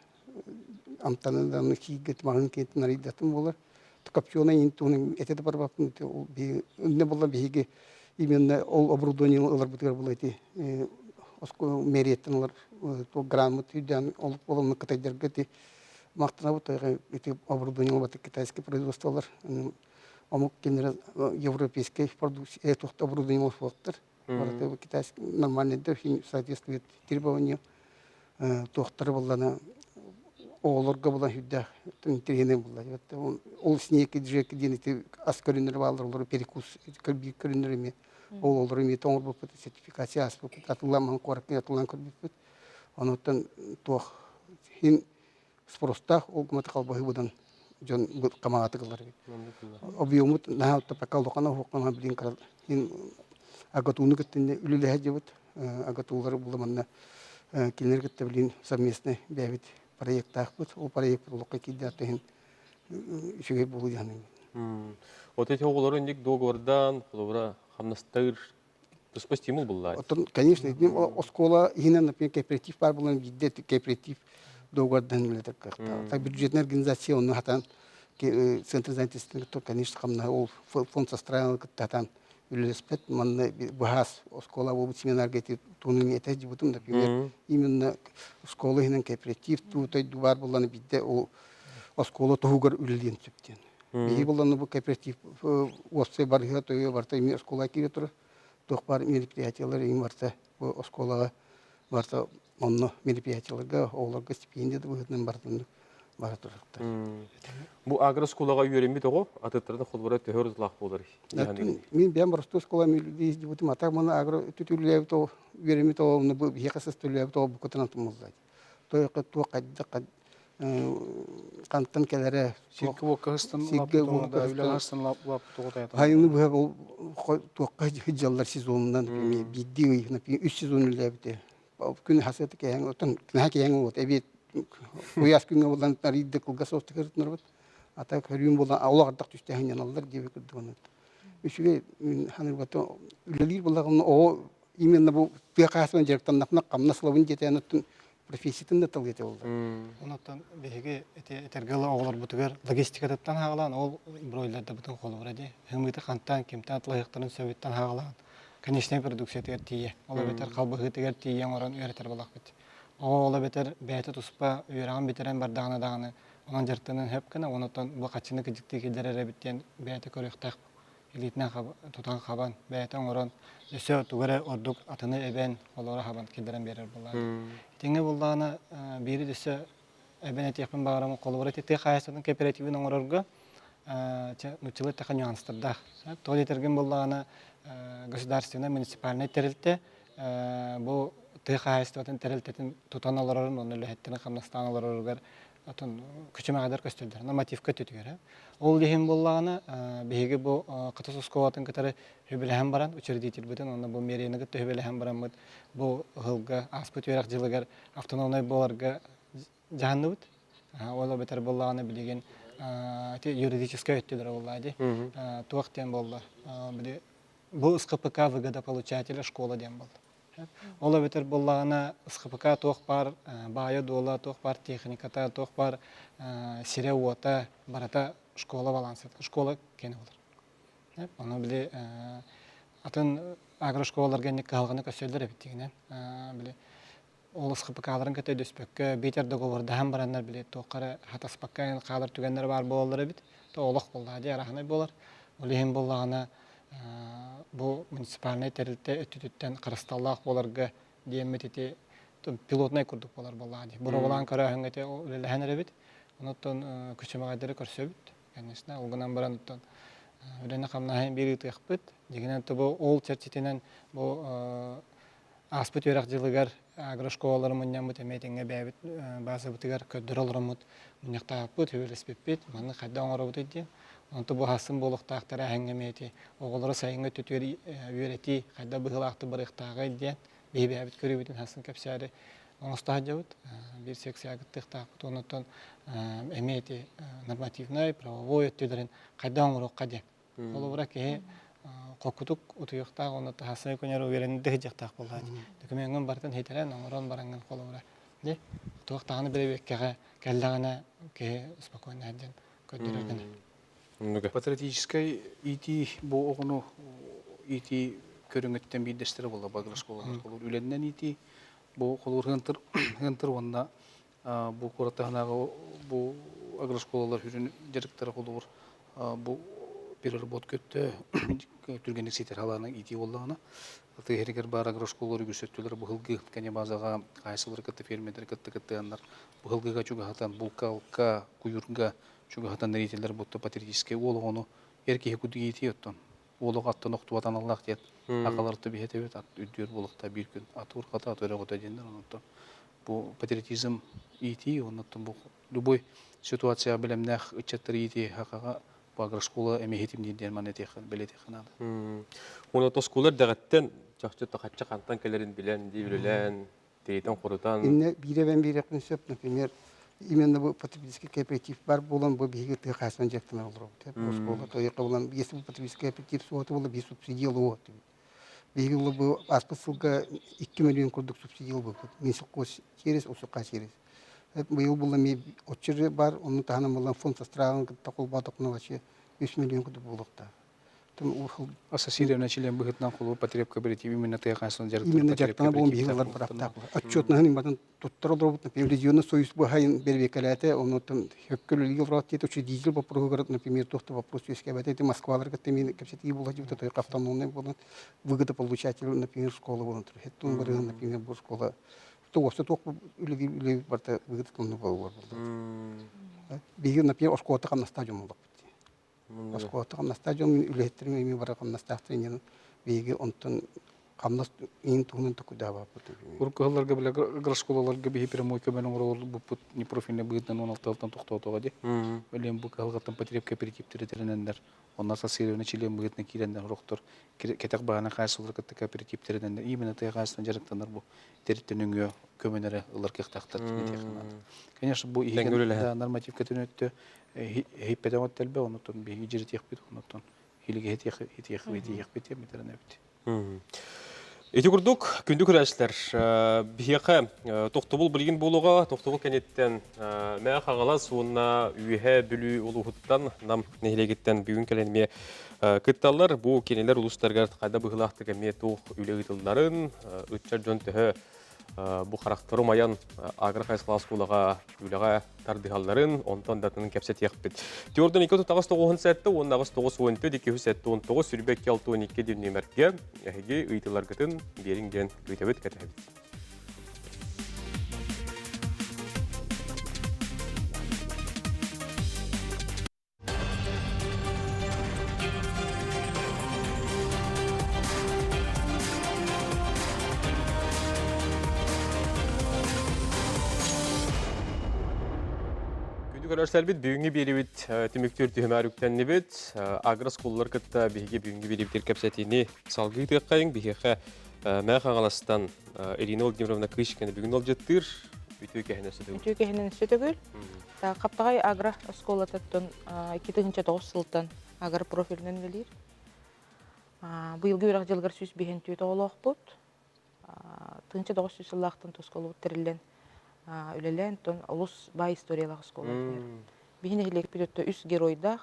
амтаны да на хигет маленькие наридатым болар, то копченый интуны это парвапны, не было биги именно оборудование лаборатории было эти оско мериеттен олар то грамот үйден олук болон кытайдерге ти мактана вот эти оборудование вот китайские производстволар омук кенер европейский продукция это оборудование фактор вот китайский нормальный да соответствует требованию тохтар боллана оолорга була хүддә тиренен була. Ол снеки джек динити аскоринер балдыр перекус көрбикөрүнөр эме. Ол олор эме тоңор болуп сертификация ас болуп атыламан коракка атылган көрбүп. Онотон тох хин спроста ол гмат калбай будан жон камагаты кылар. Объемут на тапакалдыкана хоккана билин кар. Хин агатуны кеттенде үлеле жебут агатулар буламанна кинер кетте билин совместный бәбит проекттах бут, ол проект лукка киддатын шугай болу яны. Вот эти оголор индик договордан, холовра хамнастыр туспа стимул булла. Конечно, оскола хина например кооператив бар булан бидде кооператив договордан летер как-то. Так бюджетная организация он хатан центр занятости, то конечно хамна ол фонд состраивал хатан Юлиспет, man bahas sekolah bu seminar gitu tunung itu aja betul, например, именно sekolah ini kooperatif tuh tadi dua bulan bida o sekolah tuh juga ulilin sebetulnya. Bihi bulan bu kooperatif, wasse barhia tuh ya berarti ini sekolah kiri terus tuh par meripatialar ini berarti bu sekolah berarti mana meripatialar ga olah ga stipendia tuh bukan berarti баратыр. Бу агро школага үйренби того, атыттарда холбора төһөр злах болар. Мен бем просто школа милдиз дибут мата мана агро түтүлүлөп то үйренби то бу хекасыз төлөп то бу котан тумулдай. То то кадда кантан келере Сирки вокастан лап тоготая. Хайны бу то кадҗаллар сезонунан бидди например 3 сезон үләбите. Күн хасаты кең отан кына кең вот эбит Уяс күнгө булган таридде кылга состыкыртныр бут. Ата көрүм булган алгардак түстәһен яналар дип күрдүм. Үчүгө ханыр бата үлелир булган о именно бу тыякасын жерден напнак камнаслабын жетен өттүн профессиятын да тал ете болду. Онотон беге этергала оглар бутугар логистикадаттан хагалан ол бройларда бутун колу бради. Хымыты кантан кимтан лайыктарын сөбөттөн хагалан. Конечно, продукция тие. Ола бетер калбыгы тегер тие орон үйрөтөр болак бит. Ола бетер бәйті тұспа үйраған бетерен бар дағаны. Онан жартының хөп кіна, онытын бұл қачыны кіжікті келдер әрі біттен бәйті көріқтақ. Елетінен тұтан қабан, бәйті орын. Өсі тұғыры ордық атыны әбән олары қабан келдерен берер болар. Теңі болдағына бері дөсі әбән әтекпін бағырамын қолы бұры. Тек қайыстардың кооперативін оңырырғы нұчылы тақы нюанстырдақ. Тоғ етерген болдағына государственный муниципальный терілті бұл тыхайстатын терелтетин тутаналарын оны лехеттен хамнастаналарыгар атын күчөмө кадар көстөлдөр нормативка түтүгөр. Ол дехин боллагына беге бу катасусковатын катары хөбелем баран учредитель бүтүн оны бу мерени кытты хөбелем баран бу гылга аспыт өрак жылыгар автономный боларга жаныбыт. Ола бетер боллагына билеген юридическое өттүлөр боллади. Туактен болду. Бу СКПК выгода получателя школа дем болду. Ола бетер боллагына СКПК тоқ бар, бая дола тоқ бар, техниката тоқ бар, сиреуота барата школа балансы, школа кені болар. Оны біле атын агрошколаларға не қалғаны көсөлдер әбіттігіне. Ол СКПК-ларын көтөй дөспөккө, бетер договорда хам барандар біле тоққары хатаспаққа қалар түгендер бар болар әбіт, то олық болар, араханы болар. Олеген боллагына bu municipalne terite ötütütten karastallah bolarga diyemetiti pilotnay kurduk bolar bolladı. Bura bolan karahıngete öyle hanerebit. Ondan küçüme kadar körsöbüt. Kendisine olgunan barandan öyle kamnahen biri tıkpıt. Diginen bu ol çerçetinen bu aspet öğrenciler agroşkolaları munyan bu temetine bebit bazı butigar ködüralırımut munyakta bu tüvelespet manı kaddan arabut diye. Onto bu hasım boluqtaqtara hängemeti oğulları sayınga tütüri öğreti kadda bıhılaqtı bırıqtağı diye bebebit körübütün hasım kapsarı onusta jabut bir seksiyagıttıqtaq ondan emeti normativnay правовой ötülerin kaddan uruqqa diye. Olubra ki qokutuk utuyuqtaq onu hasım köner öğrendik jaqtaq boladi. Dokumentin bardan heteren oran barangan olubra. De tuqtağını berebekке kellagana ke спокойно один көдөргөн. Патриотической идти бо огону идти көрүнгөттен бидестер болла багыр школалар колор үленден ити бу колор хынтыр онна бу коратаханага бу агро школалар хүрүн директор колор бу бир работ көттө түргенlik сетер халаны ити боллагана тегергер бар агро школалар күсөттүлөр бу хылгы кене базага кайсылыр кытты фермерлер кытты андар бу хылгыга чуга хатан булкалка куюрга чуга хатан нерителер бутта патриотический олгону эркеге кудуги ити оттон олог аттан октубатан аллах дет акаларты бихетебет ат үддөр болукта бир күн атур ката атыра кота дендер онтон бу патриотизм ити онтон бу любой ситуация билемнах ичеттер ити хакага багыр школа эмехетим дендер манетех белетехнада Оны тоскулар дәгәттен чакчы тахачча кантан келерин билен, дибилен, тейтен курутан. Именно бире принцип, например, именно bu потребительский кооператив бар болон бу биге тыгасан жактан алып. Бу школа тояка болон, если потребительский кооператив соты боло би субсидиялоо. Биге бу аспысылга 2 миллион курдук субсидиялоо бу. Менсикос через усука через. Быйыл булла ми очыры бар, оны тахана болон фонд состравын такол батокна вообще 3 миллион курдук болукта. Ассоциированный член быгытнан колу потреб кооператив именно тыгасан жартыр. Именно жактан болон бигелер барапта. Отчетнан имадан туттар дробут, например, регионный союз бу хайын бербекалате, он там хөккөлү еврот тет учу дизель вопрос, например, тохто вопрос ескебете, это Москвалар катемин капсети булати вот это автономный болон выгодополучатель, например, школа болон. Это например, бу школа. То или барта выгодополучатель болон. Биге, например, ошкота кам на стадион болот. Оскота на стадион үлеттерме ми бара кам на стадион биге онтон камнас ин тугунун токудава буту. Уркаларга биле агро школаларга бихи прямой көмөнүн урол бу непрофильный быгытнан 16-тан токтотого де. Ölем бу калгаттан потреб кооперативтери теренендер. Оннан ассоциированный член быгытны кирендер роктор кетек багана кайсылыр кытты кооперативтеринен именно тыгасынан жарыктандар бу теритенүнгө көмөнөрө ылар кыктактар тинетехнат. Конечно, бу иген нормативка түнөттө хейпеден оттелбе онотон биги жери техбит онотон хилиге хетих бите метернебит. Эти курдук күндү күрәшләр бияка тохтобул билген болуга тохтобул кенеттен мә хагала суына үйе бүлү улуһуттан нам нехлегеттен бүгүн келенме кытталлар бу кенелер улустарга кайда быгылактыга метух үлегитылларын үтчер жөнтөһө бу характыры маян агрохайсклас кулага үлега тардыгалларын онтон датынын кепсет яқпет. Теордан 2-9 сәтті, 10-9 сәтті 19 сүрбек 6-12 деп нөмерге әйге ұйтыларғытын берінген өйтәбет кәтәбет. Көрәшләрбит бүгінгі беребет түміктер түйімәріктенні бет. Агрос қолылар кітті бейге бүгінгі беребеттер кәпсәтіне салғы тұққайын. Бейге мәқ ағаластан Ирина Владимировна Кышкені бүгін ол жеттір. Үтіу кәхінесі түгіл. Үтіу кәхінесі түгіл. Қаптағай агро скола тұттын 2009 сылттан агро профилінен келер. Бұйылғы өрақ жылғар сөз бейін түйеті олақ бұд. 2009 сыллақтың тұсколы бұттырылен. Үлелен тон улус бай историялық школа. Бихине хилек пидетто үс геройдах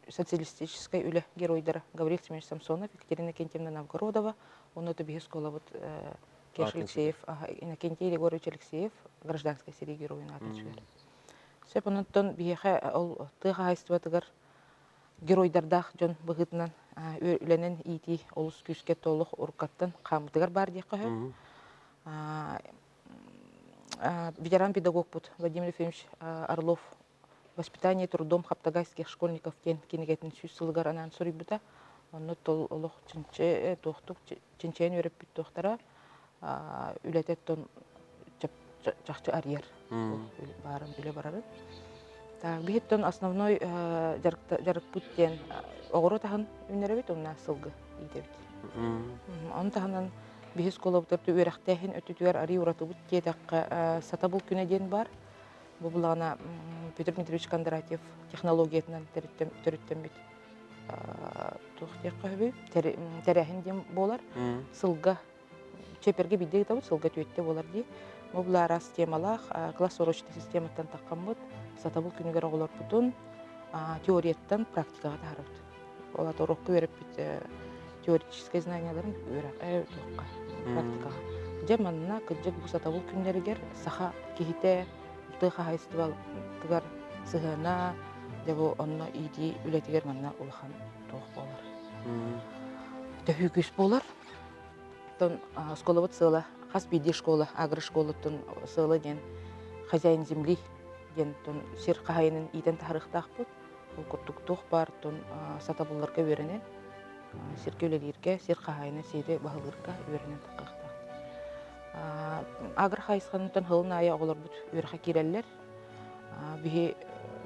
социалистической үле геройдары Гаврил Семенович Самсонов, Екатерина Кентьевна Новгородова, он это бихи школа вот Кеш Алексеев, Иннокентий Егорович Алексеев, гражданской серии героя на атмосфере. Сеп он тон бихи ол тыга хайстватыгар геройдардах жон быгытынан үленен ити улус күске толық уркаттан камытыгар бар дейқы. Ветеран педагог пут Владимир Ефимович Орлов. Воспитание трудом хаптагайских школьников кен кенегетин сүйсілгар анан сурибута. Оны тол олық чинче тоқтук чинчен өріп бит тоқтара үлетет тон чақчы арьер барын үле барарын. Бихет тон основной жарык путтен оғыру тағын үнері бит, онна сылғы ейде бит. Оны тағынан бихис колобтырты үрәхтәһин өтүтүгәр ари ураты бут тедакка сатабул күнәден бар. Бу булана Петр Дмитриевич Кондратьев технологиятынан төрөттөн бит. Тухтыкка бит тәрәһин дем болар. Сылга чеперге бидде табыт сылга төйтте болар ди. Бу булар системалах класс урочный систематтан таккан бут. Сатабул күнүгәр оглар бутун теорияттан практикага тарыпты. Ола торокка берип бит теоретическое знанияларын туаққа практикаға. Же манна кыджык бусатабыл күннерігер саха кихите тыха хайстывал тыгар сыгана жабу онно иди үлетигер манна улахан туақ болар. Төхүгүс болар. Тон школабыт сыла, хас биди школа, агры школаттын сыла ден хозяин земли ден тон сир кахайнын иден тарыхтақпыт. Ол курдук бар, тон сатабылларга веренен, сиркеулелерге, сир кахайны сейде бағылырга веренен таққақта. Агры хайысқанытын хылын ая оғылар бұд өріға керелер. Бихи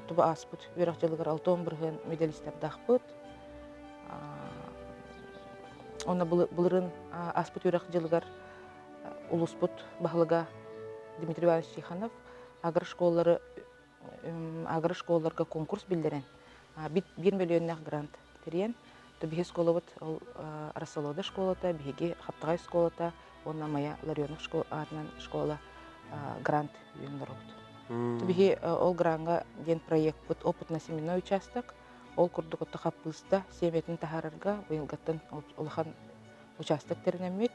туба аспыт, өріқ жылығыр 6-10 бірген медалистер дақпыт. Оны бұлырын аспыт өріқ жылығыр улуспыт бағылыға Дмитрий Иванович Тиханов агры школаларға конкурс білдерен. 1 миллионнақ грант терен. Бихи школавыт Расолода школата, бихиги Хаптағай школата, онна Мая Ларионов школа грант үйіндір олды. Бихи ол гранға ден проект бұд опытна семенной участок, ол күрдік отты қаппызда семетін тахарарға ойылғаттан олыған участок терінемет,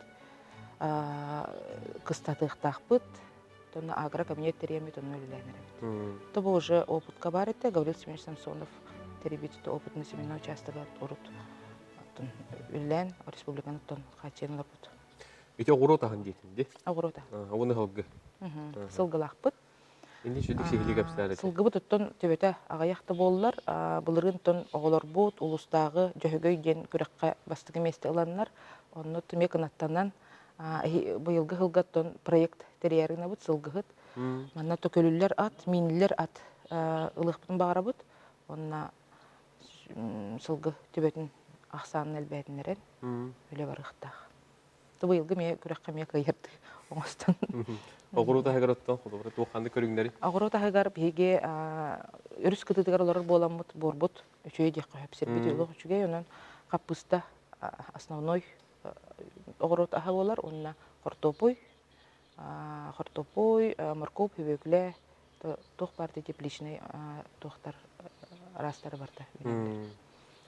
қыстатықтақ бұд, тонна агро кабинет теремет, он өліләнеремет. Тобы уже опытка бар етті, Гаврил Семенович Самсонов теребетті опытна семенной участогы ұрыт. Үллән республиканын қаченлар бұд. Ите оғыру тағын дейтінде? Оғыру та. Оны ғылғы? Сылғылақ бұд. Енді жүдік сегілі кәпсілері? Сылғы бұд ұттын төбеті ағаяқты болылар. Бұлырын тұн оғылар бұд, ұлыстағы жөхігөй ден күрекқа бастығы месті ұланлар. Оны түме қынаттанан бұйылғы ғылғаттын проект терерігіне бұд сылғығыд. Манна төкөлілер ат, минілер ат ұлықпын бағара бұд. Онына сылғы төбетін ақсанын әлбәдінерен өлі барықтақ. Бұйылғы ме күрекқа ме қайырды оңыстан. Оғыру тағығар оттан құлығыры туққанды көріңдері? Оғыру тағығар бейге үріс күтідігер олар боламыд, борбыд, үшөй деққа өпсербет үлі үшіге, онын қаппыста основной оғыру тағы олар, онына қортопой, моркоп, хөбөклі, тоқ барды тепличный тоқтар арастары барды.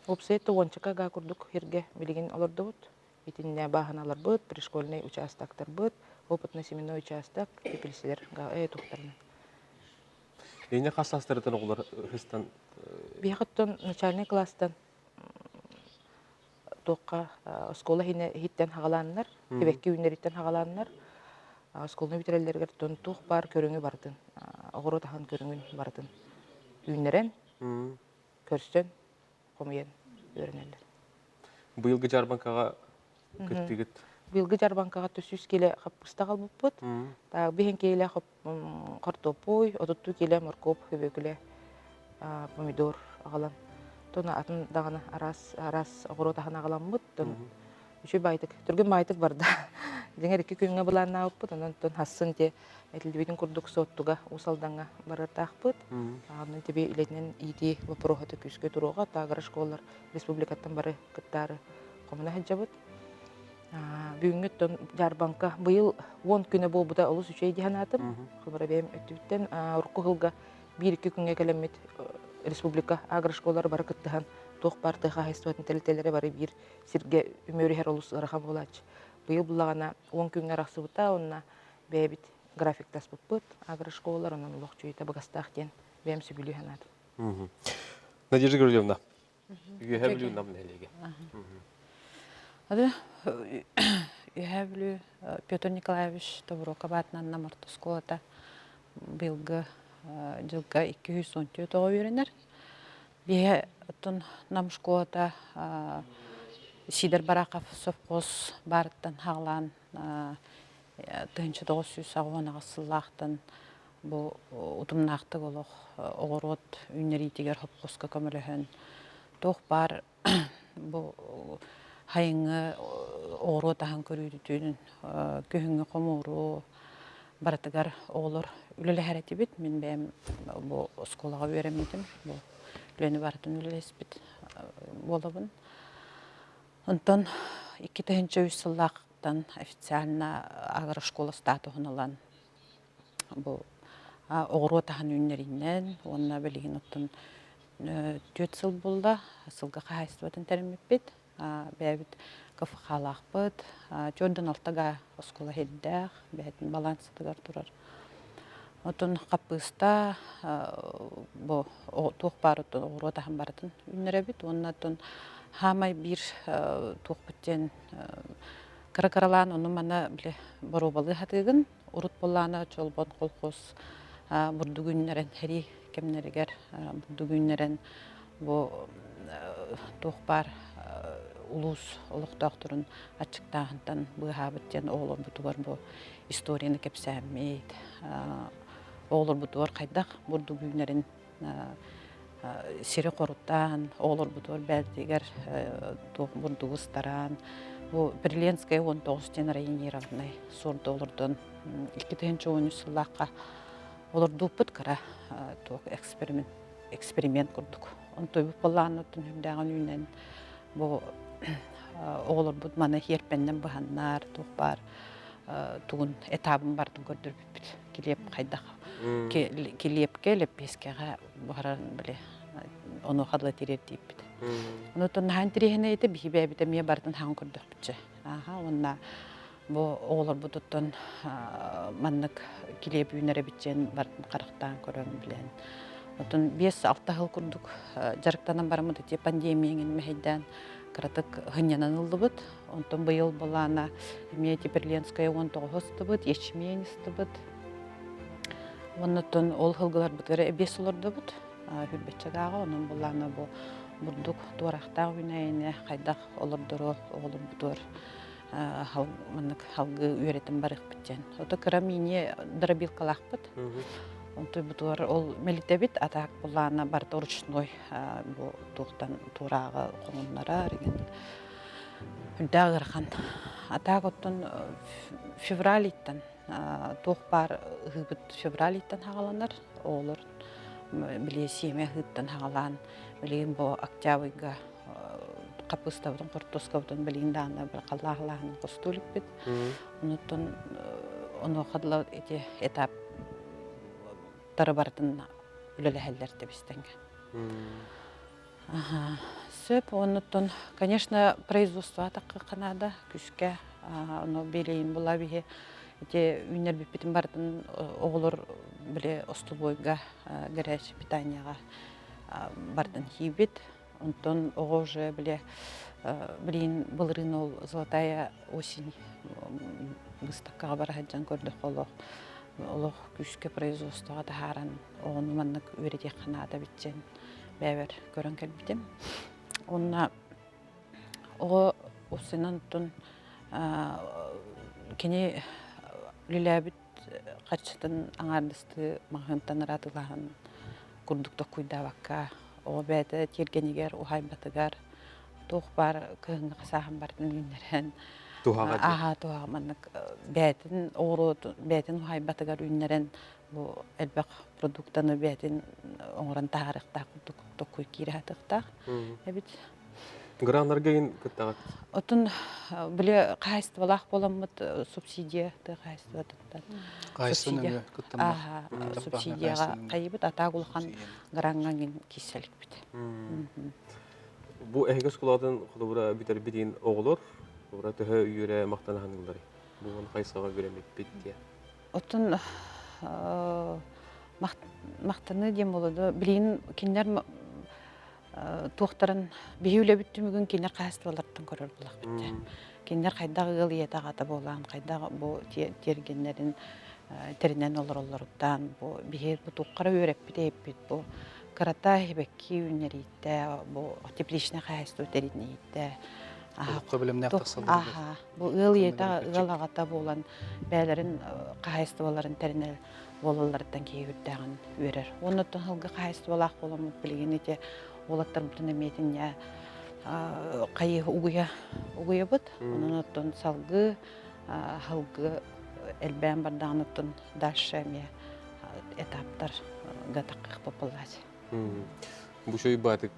Опсайты ончыка ға күрдік ерге білеген оларды бұд. Етінде бағаналар бұд, пришкольный участактар бұд, опытный семенной участок, тепелселер тоқтарынан. Ейіне қастастырытын олар хыстан? Бейхіттен начальный класстан тоққа школа хиттен хағаланынар, кебекке үйнеріттен хағаланынар. Школны битерелерге тоқ бар көріңі бардын, оғыру таған көріңін бардын. Үйнерен, көрстен, қомиен өрінелер. Бұйылғы Жарбанкаға күттігіт? Бұйылғы Жарбанкаға 300 келі қаппыста қалбып бұд. Бейін келі қартопой, отытту келі моркоп, хөбөкілі помидор ағалан. Тоны атын дағаны арас оғыру тағын ағалан бұд. Үші байтық, түрген байтық барды. Деңер 2 күнге бұланна ауып бұд. Онын хасын те әтілдебетін күрдік соттуға усалданға барыртақ бұд. Ағының тебе үлетінен иди вапырохаты күске тұруға тағыры школалар республикаттан бары күттары қомына хәджа бұд. Бүгінгіт Жарбанка бұйыл 10 күні бол бұда ұлыс үшей дейін атым. Қылбара бәйім өттібіттен ұрқы ғылға 1-2 күнге кәлемет республика агры школалары бары күттіған тоқ бар тыға хайстуатын тәлітелері бары бір сірге өмөрі әр ұлыс ұрақам болач. Бұйыл бұлағана 10 күнге рақсы бұта, онына бәйбіт график таспыт бұд, агры школалар, онын ұлық жүйті бұғастақ ден бәйім сөбілі ханады. Надежда Григорьевна, үйе білу намын әлеге? Ады, үйе білу Петр Николаевич Таврока батынан намырты школата бұйылғы жылға 214 оғы өрінер. Бе ұттын нам школата Сидер Барақов совхоз барыттан хағылан 1900 ағуанаға сыллақтан бұл ұтымнақтық олық оғырот үйнеритігер хопқосқа көміліхін. Тоқ бар бұл хайыңы оғырот ағын көрүйдітінің көхіңі қомыру барытығар оғылыр үлілі әрәті бет. Мен бәйім бұл сколаға өремедім. Бұл үлені барытын үлілі еспет болабын. Онтан 2000 сыллақтан официально агры школа статуғын алан. Бұл оғырот ағын үйнерінен, онына білеген оттан 4 сыл болды, сылға қағайыстыватын тәріміп бет. бәбит кафахалақпыт, чордан алтага оскола хеддәх, бәтін балансытыгар турар. Отын қапыста бу тух барытын оғыру тахын барытын үннеребит. Оннатын хамай бир тух біттен каракаралан оны мана біле барубалы хатыгын, урут болланы чолбон колхоз бурдугүннерен хери кемнеригер бурдугүннерен бу тух бар улус олуқтақтырын ачыктағынтан бұға біттен оғылыр бұтығар бұ историяны кепсәмейд. Оғылыр бұтығар қайдақ бұрды күйінерін сері қорыттан, оғылыр бұтығар бәлдегер бұрды ғыстаран. Бұ Берленская 19-тен районировнай сорды олырдың 2-10 сыллаққа олырды ұпыт қара эксперимент көрдік. Он той бұп болағанытын хүмдәғын үйінен бұ оғылыр бұд маны ерпеннен бұғаннар, тұқ бар, тұғын этабын бардың көрдір бүпіт. Келеп қайдақ, келеп келеп бескеға бұғарарын біле, оны қадылы терер дейіп біді. Оны тұн хан тірегіне еті бейі бәбіді ме бардың хан көрдік бітші. Онына бұ оғылыр бұдыттың маннық келеп үйінері бітчен бардың қарықтан көрім білен. Отын 5-6 жыл күрдік жарықтанан барымыды те пандемияңын мәйден қаратық ғынянан ұлды бұд. Онтын бұйыл болана Емети Берленская 19-ті бұд, ешмейіністі бұд. Онытын ол ғылғылар бұдғары 5 ұлырды бұд. Хүрбетчадағы оның болана бұ бұрдық туарақтағы үйнәйіне қайдақ олырдыры оғылыр бұдыр. Халғы үйретім барық біттен. Оты кірамине дырабил қалақ бұд. Онтой бұтуар ол мелитебит атақ бұлана барды ручной бұл туқтан турағы қоңынлара реген үлді ағырған. Атақ оттын февралиттен, туқ бар ғыбыт февралиттен хағаланар, олар біле семе ғыттан хағалан, білеген бұл октябрьға қапыстаудан, құртосқаудан білеген дағына бір қалағылағының қостулік бет. Оны қадылау этап тары бардың үлілі әлдер тебістенген. Сөп, онытын, конечно, производство атақы қанада күшке, оны белейін бұла бейе, үйнер біппетін бардың оғылыр біле остубойға гәрәш питанияға бардың хейбет. Онтын оғы же білейін бұлырын ол золотая осень бұстаққаға бара хаджан көрді қолық. Олық күшке производствоға тахаран оғыны маннық өреде қанада бітчен бәвер көрін кәлбітем. Онына оғы осынан тұн кені үліләбіт қачытын аңардысты мағынтан радылағын күрдікті құйда баққа. Оғы бәді тергенегер, ұхай батығар, тоқ бар, күйінгі қасағын бардың үйнерен. Туhaga mannak bätin oğru bätin haybatagar ünleren bu elbaq produktany bätin oğran tarixta dokuy kirahatda. Evet. Granlar gayn kıtağat. Otun bile qayıstvalaq bolamıt subsidiya da qayıstvatdan. Qayıstını kıttamaq. Subsidiyaga qayıbıt atagulxan grangan kiselik bit. Bu ehges kuladan xudura biter bitin oğulur. Ora töhö üyre maqtan hanılları. Bu onu qaysağa göremek bitdi. Otun maqtany dem boladı. Bilin kinler toxtarın beýüle bütdümügün kinler qayıstvalardan görür bulaq bitdi. Kinler qayda ýyl ýetagata bolan, qayda bu tergenlerin terinden olurlardan bu beýer bu toqara öýrep bitip bu karata hebekki ünneride bu teplişne qayıstı terinnide. Bu ıl yeta ılağata bolan bəylərin qayıstvaların tərinə bolalardan keyirdən örer. Ondan hılgı qayıstvalaq bolamıt bilgin ete olatlar bütün emetinə qayı uğuya bud. Ondan salgı hılgı elbən bardağınıtın daşşəmiyə etaplar gataqıq populazi. Bu şöy batık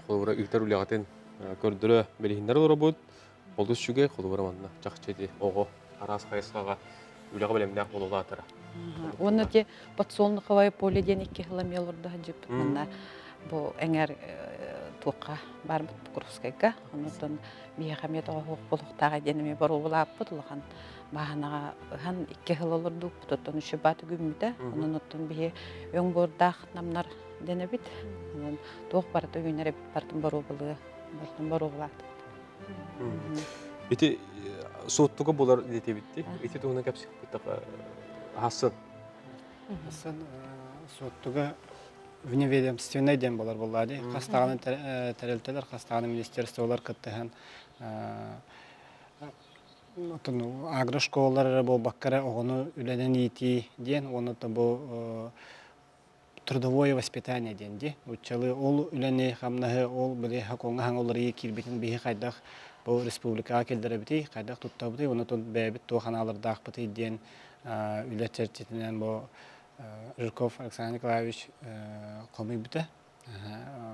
qolura ülter ulağatın kördürü belihinler olurabud. Olduz şüge qolura manna çaqçedi oğu aras qayısqağa ülağı bilemdaq bolulu atara. Оны те подсолнуховое поле денег километрда жып. Мына бу эңер туққа барбыт Покровскайга. Онутон бияхамет оғуқ болуқтаға денеме бару болаппыт. Улахан бағанаға хан 2 жыл олырдық. Бұтыттан үші баты күміті. Онутон бие өң бордақ намнар денебит. Туқ барыты үйінер бартын бару болуы. Бартын бару болады. Эти соттуга болар дете битти. Эти тугуна капсик бутака хасын. Сын соттуга вневедомственный ден болар болады. Қастағаны тәрелтелер, қастағаны министерстволар кыттыхан агрошколалары бұл баққара оғыны үленен ити ден, оны бұл трудовое воспитание денди. Учалы ол үлені қамнағы ол біле хақоңға хаң олары кирбетін бейі қайдақ бұл республикаға келдері біті, қайдақ тұтта біті, оны бәбіт тоқаналардақ біті ден үлет чертетінен бұл Жирков Александр Николаевич қомый біті.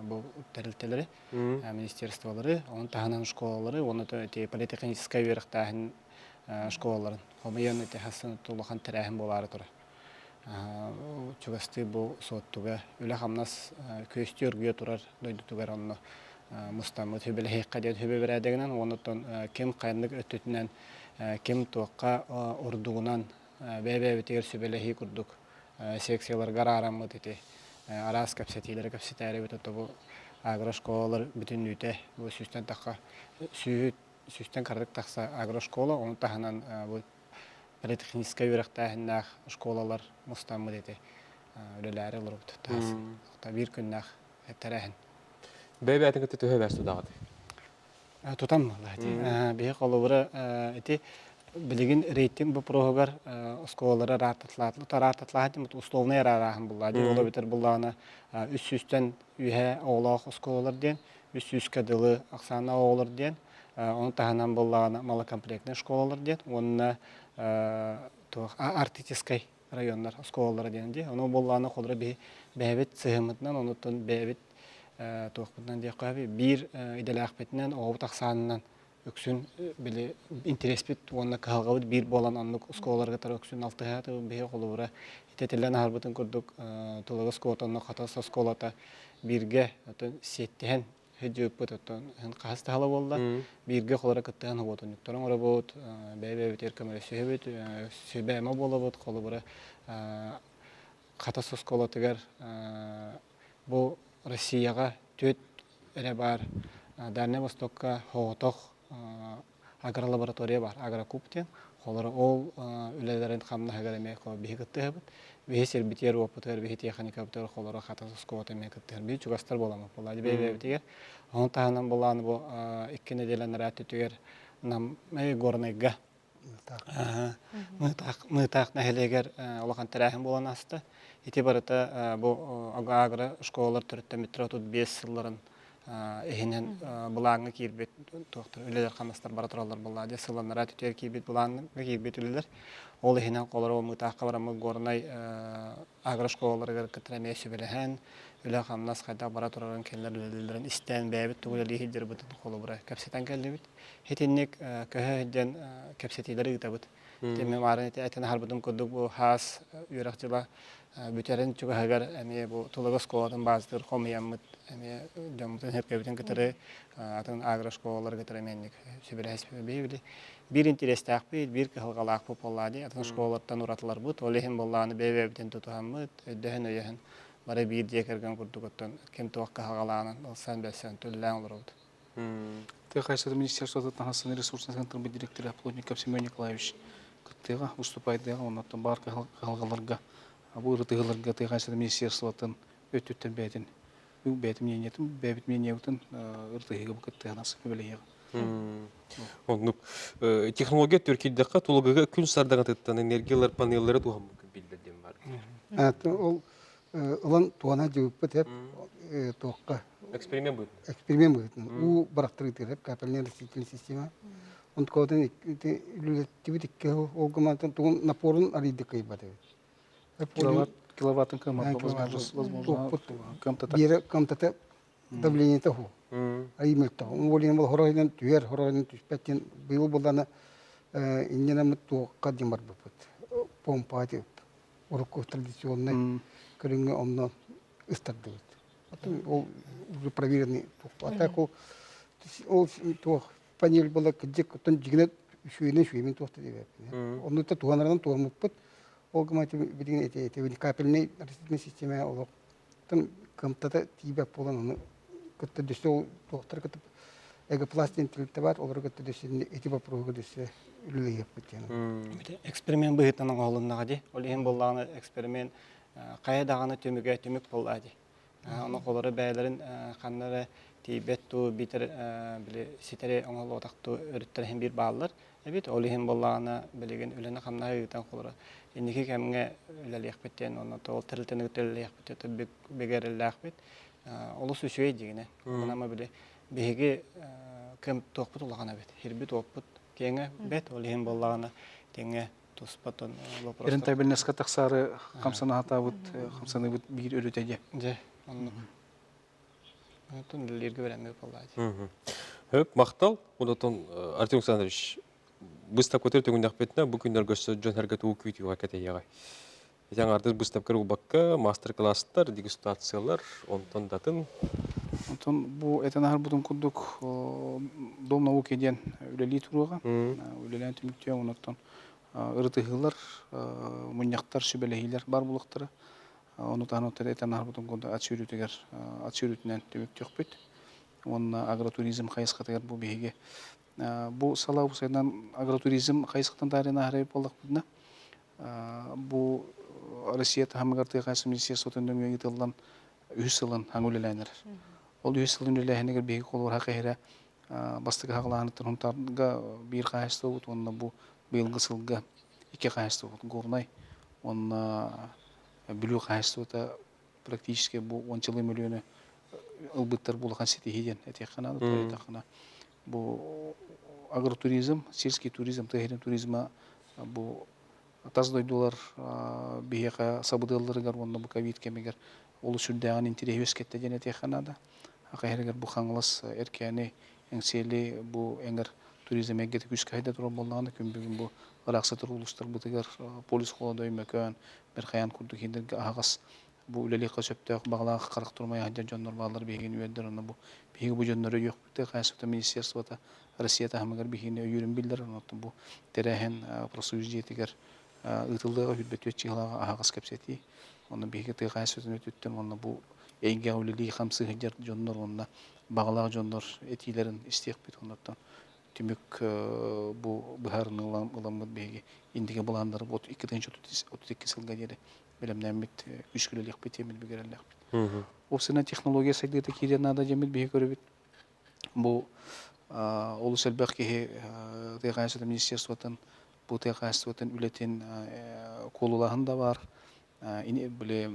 Бұл тәрілтелері, министерстволары, оның тағынан школалары, оны политехническая веріқтағын школаларын. Қомыйын өте хасын тұлыған тірәхін болары тұры. Чугасты бұл соттуға үлі қамнас көсті өргүйе тұрар дойды тұғар оны мұстамы төбелі хейққа дейін төбе берәдегінен, онытын кем қайындық өттетінен, кем туаққа ұрдуғынан бәбәбетегер сөбелі хей күрдік секциялар ғарарамы деді. Арас кәпсетейлері кәпсетәрі өтті бұл агрошколалар бүтін үйте. Бұл сүстен таққа, сүстен қардық тақса агрошкола, оны тағынан бұл политехническая веріқтәхіндақ школалар мұстамы деді. Өлелері олар бұты тағыз. Bir күннақ әттәрәхін. Бәйбі әтін күтті төһе бәрсі дағады? Тұтам мұлады. Бейі қолы бұры әті білігін рейтинг бұл проғығар сколалары рататлады, условный рарағын бұлады. Ола бітір бұлағына үс-үстен үйе оғылақ сколалар ден, үс-үс кәділі ақсаны оғылар ден, оны тағынан бұлағына малокомплектный школалар ден, онына артическай районлар сколалары денде. Оны бұлағына қолыры бәйбет сығымытынан, онытын бәйбет тоқпытынан дей қойбі, бір иделі ақпетінен оғып тақсанынан өксүн биле интерес бит онна калгабыт бир болан аннык сколаларга тар өксүн алтыгаты бе колубура итетелен харбытын көрдүк тулагы скотонно хатаса сколата бирге сеттен хөдөпөт оттон каста хала болду бирге колора кыттан хотон торон оработ бебе битер камера сөбөт сөбөмө болобот колубура хатаса сколатыгар бу Россияга төт эре бар Дальний Востокка хоотох агролаборатория бар, агрокуптен. Холары ол үлелерін қамына ғареме бейі күтті әбіт. Бейі сербитер опытыр, бейі техника өптер, холары қатасы скуаты ме күттір. Бейі чугастар боламы. Болады бейі бәбітігер. Оның тағынан боланы бұл еккен еделен рәт өтігер мәй горныйға. Мұйтақ нәхелегер олақан тәрәхін болан асты. Еті барыта бұл агры школалар түрітті метро тут 5 сылларын Эхинен бұлаңы кейбет, өлелер қамастар бара тұралар болады. Сыланлара түтер кейбет бұлаңы кейбет өлелер. Ол эхинен қолары мұйтаққа барамы ғорынай агрошколаларға кітіреме сөбеліген, өлі қамнас қайда бара тұрарын келер өлелерін істен бәйбет тұғылы ехидер бұтын қолы бұра кәпсетен кәлді бүт. Хетеннек көйден кәпсетейлері ғыта бұт. Теме марын әтен харбытын көдік бұл хас үйрақчыла бүтерін чугағар әме бұл тұлығы сколатын баздыр қомияммыт әме жамытын херкебітін кітірі атын агрошколалар кітірі меннік сөбірі әспе бейбілі. Bir intereste akbet, bir kıhılgalak bu polladi. Atın şkolardan uratlar bu. Olehen bollağını bebebden tutuhamıt. Ödehen öyen. Bara bir diyekergen kurduk ottan. Kim tuğak kıhılgalağının olsan belsen tüllen olur oldu. Техасское министерство национальной ресурсной центры директора Плотников Семен Николаевич Кыттыга выступает, он там бар кыхылгаларга. Бу ыртыгыларга Техасское министерствотан өтөттөн бәйтин. Бу бәйтин мнениетин, бәбит мнениетин ыртыгыга бу Кыттыга насып белеге. Технология Түркийдегі толығыға күн сардаған тұттан энергиялар панеллері туған мүмкін білдерден бар. Ол ұлан туана жауып бітіп, тоққа Эксперимент будет? Эксперимент будет. У барақтыры капельная растительная система. Он кодан любит огромный тугун напорун аридикой бады. Киловаттын кымат возможно. Кам-то давление того. Аймылта. Он волен был хоройнан түйер, хоройнан түспәттен быйыл болданы инненамы туаққа демар бұпыт. Помпа деп. Урукку традиционный көріңе онна ыстарды бұд. Атын ол уже проверенный тух. Атаку ол тух панель была кдек тон жигнет шүймен тухты деп. Оны та туганардан туамыппыт. Ол гаматы бидин эти капельный растительная система ол тон камтата тибеп болан оны кытта дөсө тухтар кытып эгопластин тилтебат олар кытта дөсө эти попробуй дөсө үлелеп кеткен. Эксперимент быһытынан оголуннага ди. Олиһин боллаганы эксперимент кая даганы төмүк боллади. Оны колору бәйләрен ханнары тибет ту битер биле ситере оңол отакту өрүттөрһен бир баалар. Бит олиһин боллаганы билеген үләне хамна ютан колору. Инники кемге үлелек беттен оны тол тирилтен өтөлек беттен бегерелек бет. Олус үсөй дигене. Мынама биле беге кем токпут улагана бет. Хирбит оппут кеңе бет олиһин боллаганы теңе туспатын вопрос. Эрен табелнеска таксары камсана хатабыт, камсаны бит бир өрөтөҗө. Же, onu. Onu lirge veremiyor vallahi. Höp, мақтал. Онотон Артем Александрович, быстап көтер төгүндәк бетне бу күннәр göstө жөн хәрәкәт ул күйтүгә кәтәйгә. Яң артык быстап кер бакка мастер-класстар, дегустациялар, онтон датын. Онтон бу этенахар бутун кудук дом науки ден үлели туруга. Үлелән түмүктө онтон ыртыгылар, муньяктар, сүбелеһиләр бар булыктыры. Onu tanıtır etenler bütün konuda açıyorutnen tümük yok bit. Onun agroturizm kayıskatır bu bihige. Bu sala bu sayıdan agroturizm kayıskatan tarihine harayıp olduk bidna. Bu Rusya'da hamigartı kayısı milisiyası otundum yıtılan ühüsılın hanguleleyner. Ol ühüsılın üleleyner bihige kolur hakihire bastık haqlağınıtır huntarga bir kayısı oldu. Onun bu bıyılgısılga iki kayısı oldu. Gornay. Onun Блю хәстута практически бу 10 миллионы ылбыттар булган сетихиден этехана тойтахана. Бу агротуризм, сельский туризм, тегерен туризма бу $100 бияка сабыдылларыгар онда бу ковид кемегер олу сүрдәгән интерес кетте ден этеханада. Акайрыгар бу хаңлас эркәне эңсели бу эңер туризм эгет күз кайда турган булганда күн бүген бу Рақсатыр улустар бутыгар полис холодой мәкән бер хаян курдук хиндерге агас бу үлелек көсөптөк баглак карак турмай хаҗа жоннор балдар беген үедер аны бу биги бу жоннору юк бите кайсыкта министерствота Россияда хамагар бигине үйрен билдер аны бу терехен просуҗиетигер ытылдыга хүтбет чыгылага агас кепсети аны биги те кайсытын өтүттен аны бу эйге үлелек хамсы хаҗа жоннор аны баглак жоннор этилерин истек бит ондан Tümük bu buharın ulamı begi indike bulanları 32 yılga geri bilemden bit güçlülük bitemil bir görerler. O sene teknolojiya saydığı kirden nada cemil begi görübit. Bu ulusal belki tekayasıda ministerstvotan bu tekayasıdan ületen kolulahın da var. İni böyle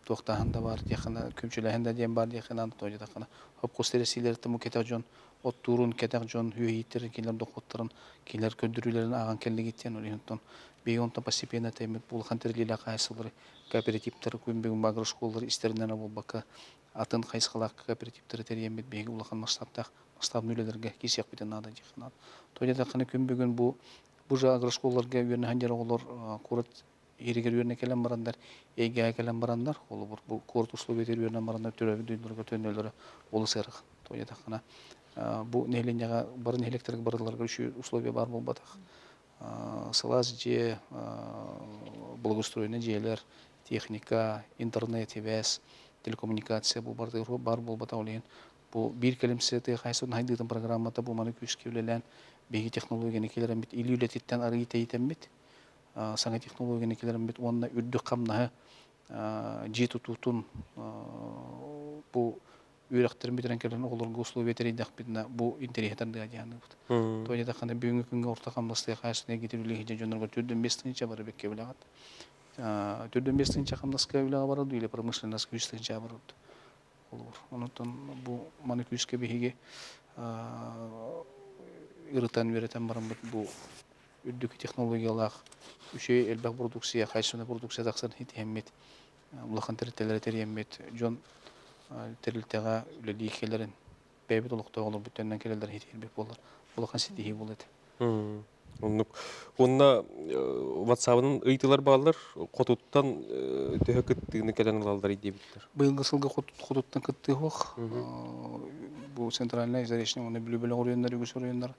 tohtahın da var. Yakına kömçülahın da diyem var yakına toyda yakına. Hop kosteresiler temu ketajon Otturun ketakjon hüyitlerin kiler dokotların kiler köndürülerin ağan kelle gitken oluyunton beyonta pasipena temet bulhan terliyle kayısıları kooperatifler kümbegün bagır şkolları isterinden abul baka atın kayısqalak kooperatifleri teriyemet beygi ulakan mastab nülelerge kisyak biten nada jikhanat. Toyda yakına kümbegün bu agır şkollarga yönü hanjar oğullar kurat hiriger yönü kelen barandar eygaya kelen barandar olu bu kurat uslu yönü barandar törevi duydurga tönelere olu serg. Toyda yakına bu nehlenjaga barın elektrik barılarga şu условия бар болбатак. Салаз же благоустроенный жерлер, техника, интернет, связь, телекоммуникация bu бар болбата олен. Bu bir kelimse te kayson haydıtın programmada bu many küskevlelen begi технологияны келерен бит илүлетиттен ары итейтен бит. Саңа технологияны келерен бит онна үрдүк камна жету тутун bu Üreklerin bitiren kelen oğullarga условия tereydak bitna bu internetten de ajany bit. Toyda da kana бүгүнкү күнгө орта камласты кайсына кетирилиги же жонорго 4-5 бары бекке билагат. 4-5 камласка билага барады или промышленность 100 барады. Olur. Ondan bu maniküske bihiге ырытан беретен барам бит bu үддүк технологиялар үшөй элбак продукция кайсына продукция таксан хитемет. Улахан терителер теремет жон терилтега үлеликелерин бебит олукта olur bütünden kelerler hitir bep olur. Bulakan sitihi bulat. Оннук. Онна WhatsApp-ын ыйтылар балар, котуттан төһө кыттыгыны келен алалар идебиттер. Быйылгы сылга хотуттан кытты хох. Бу центральная заречный оны бүлү-бүлү орыйындар, үгүс орыйындар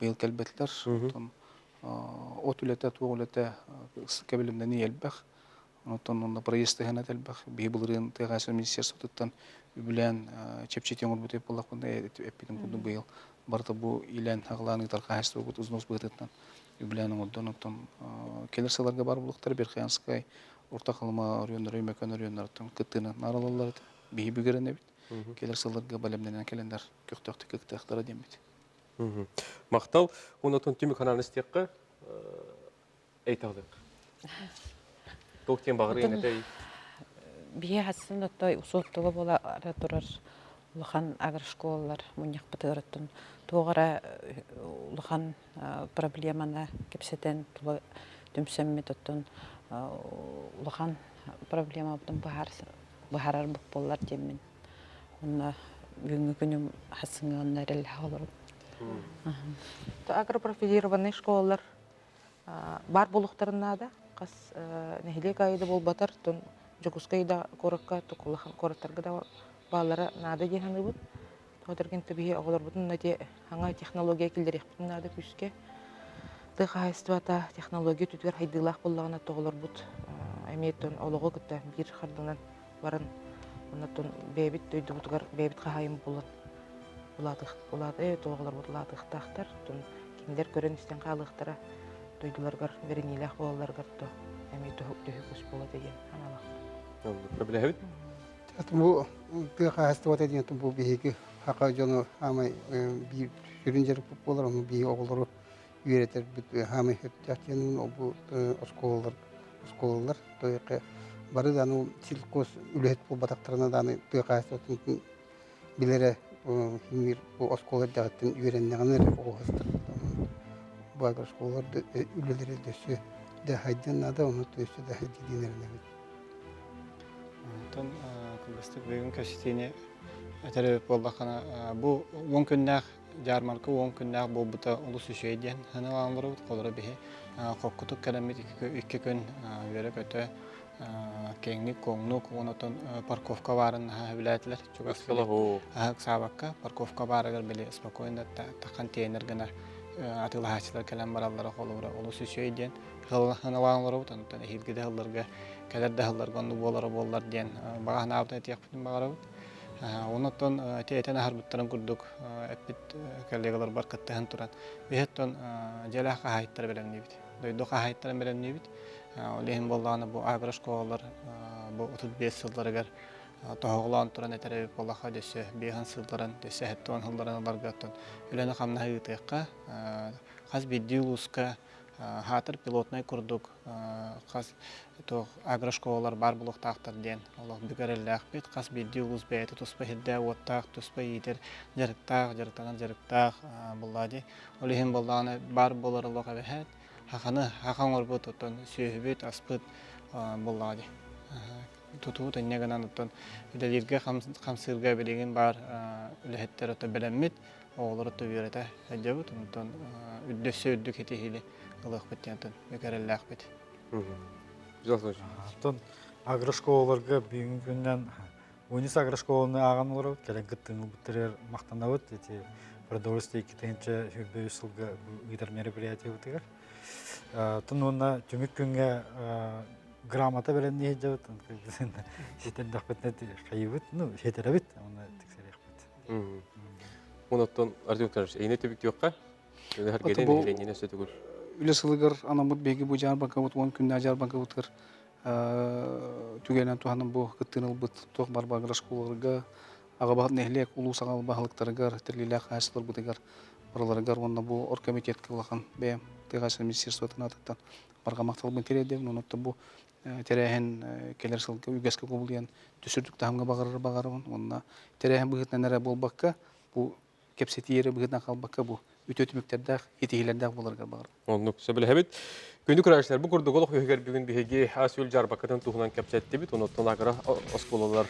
быйыл келбетлер. Онтон от үлете, туа үлете кебелемден елбэх. Онтон онда проезд тыгана телбэх. Бии былырын тыгасы министерствотуттан үбүлен чепчетен орбутеп боллакында эппитин куду быйыл. Барта бу илен агланы таркаһасту бут узнос быгытынан үбүлен онтон келер сыларга бар булуктар Берхаянскай уртакылма райондар, өймөкөн райондардан кыттыны наралалар бии бүгерен бит. Келер сыларга балемденен келендер көктөктү кыктыктары демит. Мактал, онотон түмүк хананы стекка әйталык. Токтен багыры энетей. Бие хасын оттой усуттуга бола ара турар улахан агрошколалар муньяк бытырыттын тугара улахан проблеманы кепсетен тула түмсемми тоттун улахан проблема бутун бахарар бук боллар демин. Онна бүгүнкү күнүм хасыңан эрел халыр. Агропрофилированный школалар бар булуктарына да кас нехилек айда болбатар тон жогускайда коракка токулахан кораттарга да балара нада деганы бут. Тодерген төбие оголор бутун нате хаңа технология килдерек бутун нада күскә. Тыгайствата технология түтер хайдылах боллагына тоголор бут. Эметон олого кытта бир хардынан барын. Оннан бебит төйдү бутгар бебит хайым булат. Булады тоголор бутлатык тахтар. Тон киндер көрөн истен калыктара төйдүләргәр беренилах болаларга то. Эмете хөкүс була деген аналак. Проблема. Бу тыгасты вот эден бу биһиги хака жону амай би сүрүнжер болор аны би оголору үйрөтөр бүт хамы хептятен бу школалар тойка бары да ну силкос үлет бул батактарына да тыгасты билере химир бу школаларда үйрөнгөнөр огостор бу агар школаларда үлелери дөсө да хайдан нада оны төсө да хайдинерне Тон кылыстык бүгүн кәситине әтәрәп болдакана бу 10 күннәк жармарка 10 күннәк бу бута улус үшәйдән хана аңлары колора бе коккутук кәләмит 2 көн бере көтө кеңник коңнук онотон парковка барын биләтләр чугаскала сабакка парковка барыгар беле спокойно такан тенер гына атылачлар кәләм бараллары колора улус үшәйдән хана аңлары бутан хилгеде халларга кәләр дәһәлләр гонду болар дигән багана абда тиякпын багарабыт. Онотон тетен харбыттарын күрдүк. Эппит коллегалар бар каттаһын туран. Бехеттон жалаха хайттар белән нибит. Дойдока хайттар белән нибит. Олеһин болланы бу агрошколалар бу 35 сылларыгар тоголан туран этереп боллаха десе бехан сылларын десе хеттон хылларын аларгаттан. Үләне хамна хытыкка хаз бидилуска хатыр пилотный курдук кас то агрошколалар бар булуктактар ден Аллах бигәрелләх бит кас бидди улус бәйте туспа хиддә ваттак туспа итер жарыктан буллади олеһин булланы бар булар Аллах әбәһәт хахан орбут тотон сөйбет аспыт буллади туту тәннәгән антон дәлиргә хамсырга белеген бар үләһәттәр ото беләммит оғлары төйрәтә җәбут антон үддәсе үддүк хитеһиле Аллах битәнтен бигәрелләх бит Тон агрошколаларга бүгүнкү күндөн Унис агрошколаны аганлары келен кыттыны буттырер мактанабыт эти продовольствие китенче хөбөсүлгө гыдар мероприятие бутыгар. Тон онна түмүк күнгө грамота белән не җават ситен дәхбетне кайбыт, ну хетеребит, аны тиксерәхбит. Онотон Артем Караш, эйне төбүк юкка? Һәр гәдән ленинә сөтүгүр. Үлесылыгар анамыт беги бу жар банка бут 10 күннә жар банка буткыр. Түгәнән туһаным бу кыттыныл бут тох бар багыра школаларга ага бат нехлек улу сагал баһлыктарга терлиләк хаслар бутыгар. Бараларга онда бу оргкомитет кылган бе тегасы министерствотан ататтан барга мактал бен кереде онотта бу терәһен келер сылга үгәскә кубулган төсүрдүк тахамга багырыр багарым онда терәһен быгытнан нәрә болбакка бу кепсетиері бұғыдан қалбаққа бұл үті өтіміктердәқ, етігілердәқ боларғар бағыр. Онлук сөбілі әбет. Күнді күрәшілер бұл күрді қолық үйгер бүгін бігі асөл жарбақытын тұғынан кәпсәтті бит, оны тұнағыра осколалар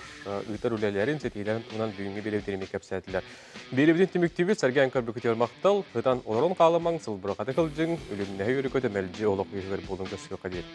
ұйтар үлелерін сетейлерін тұғынан бүгінгі белевдеріме кәпсәтілер. Белевден түміктебет сәрген көр бүкітер мақтал, ғыдан оларын қалымаң сыл бұрақаты қылжың, өліміне өрі көті мәлді олық үйгер болың көсігі қадер.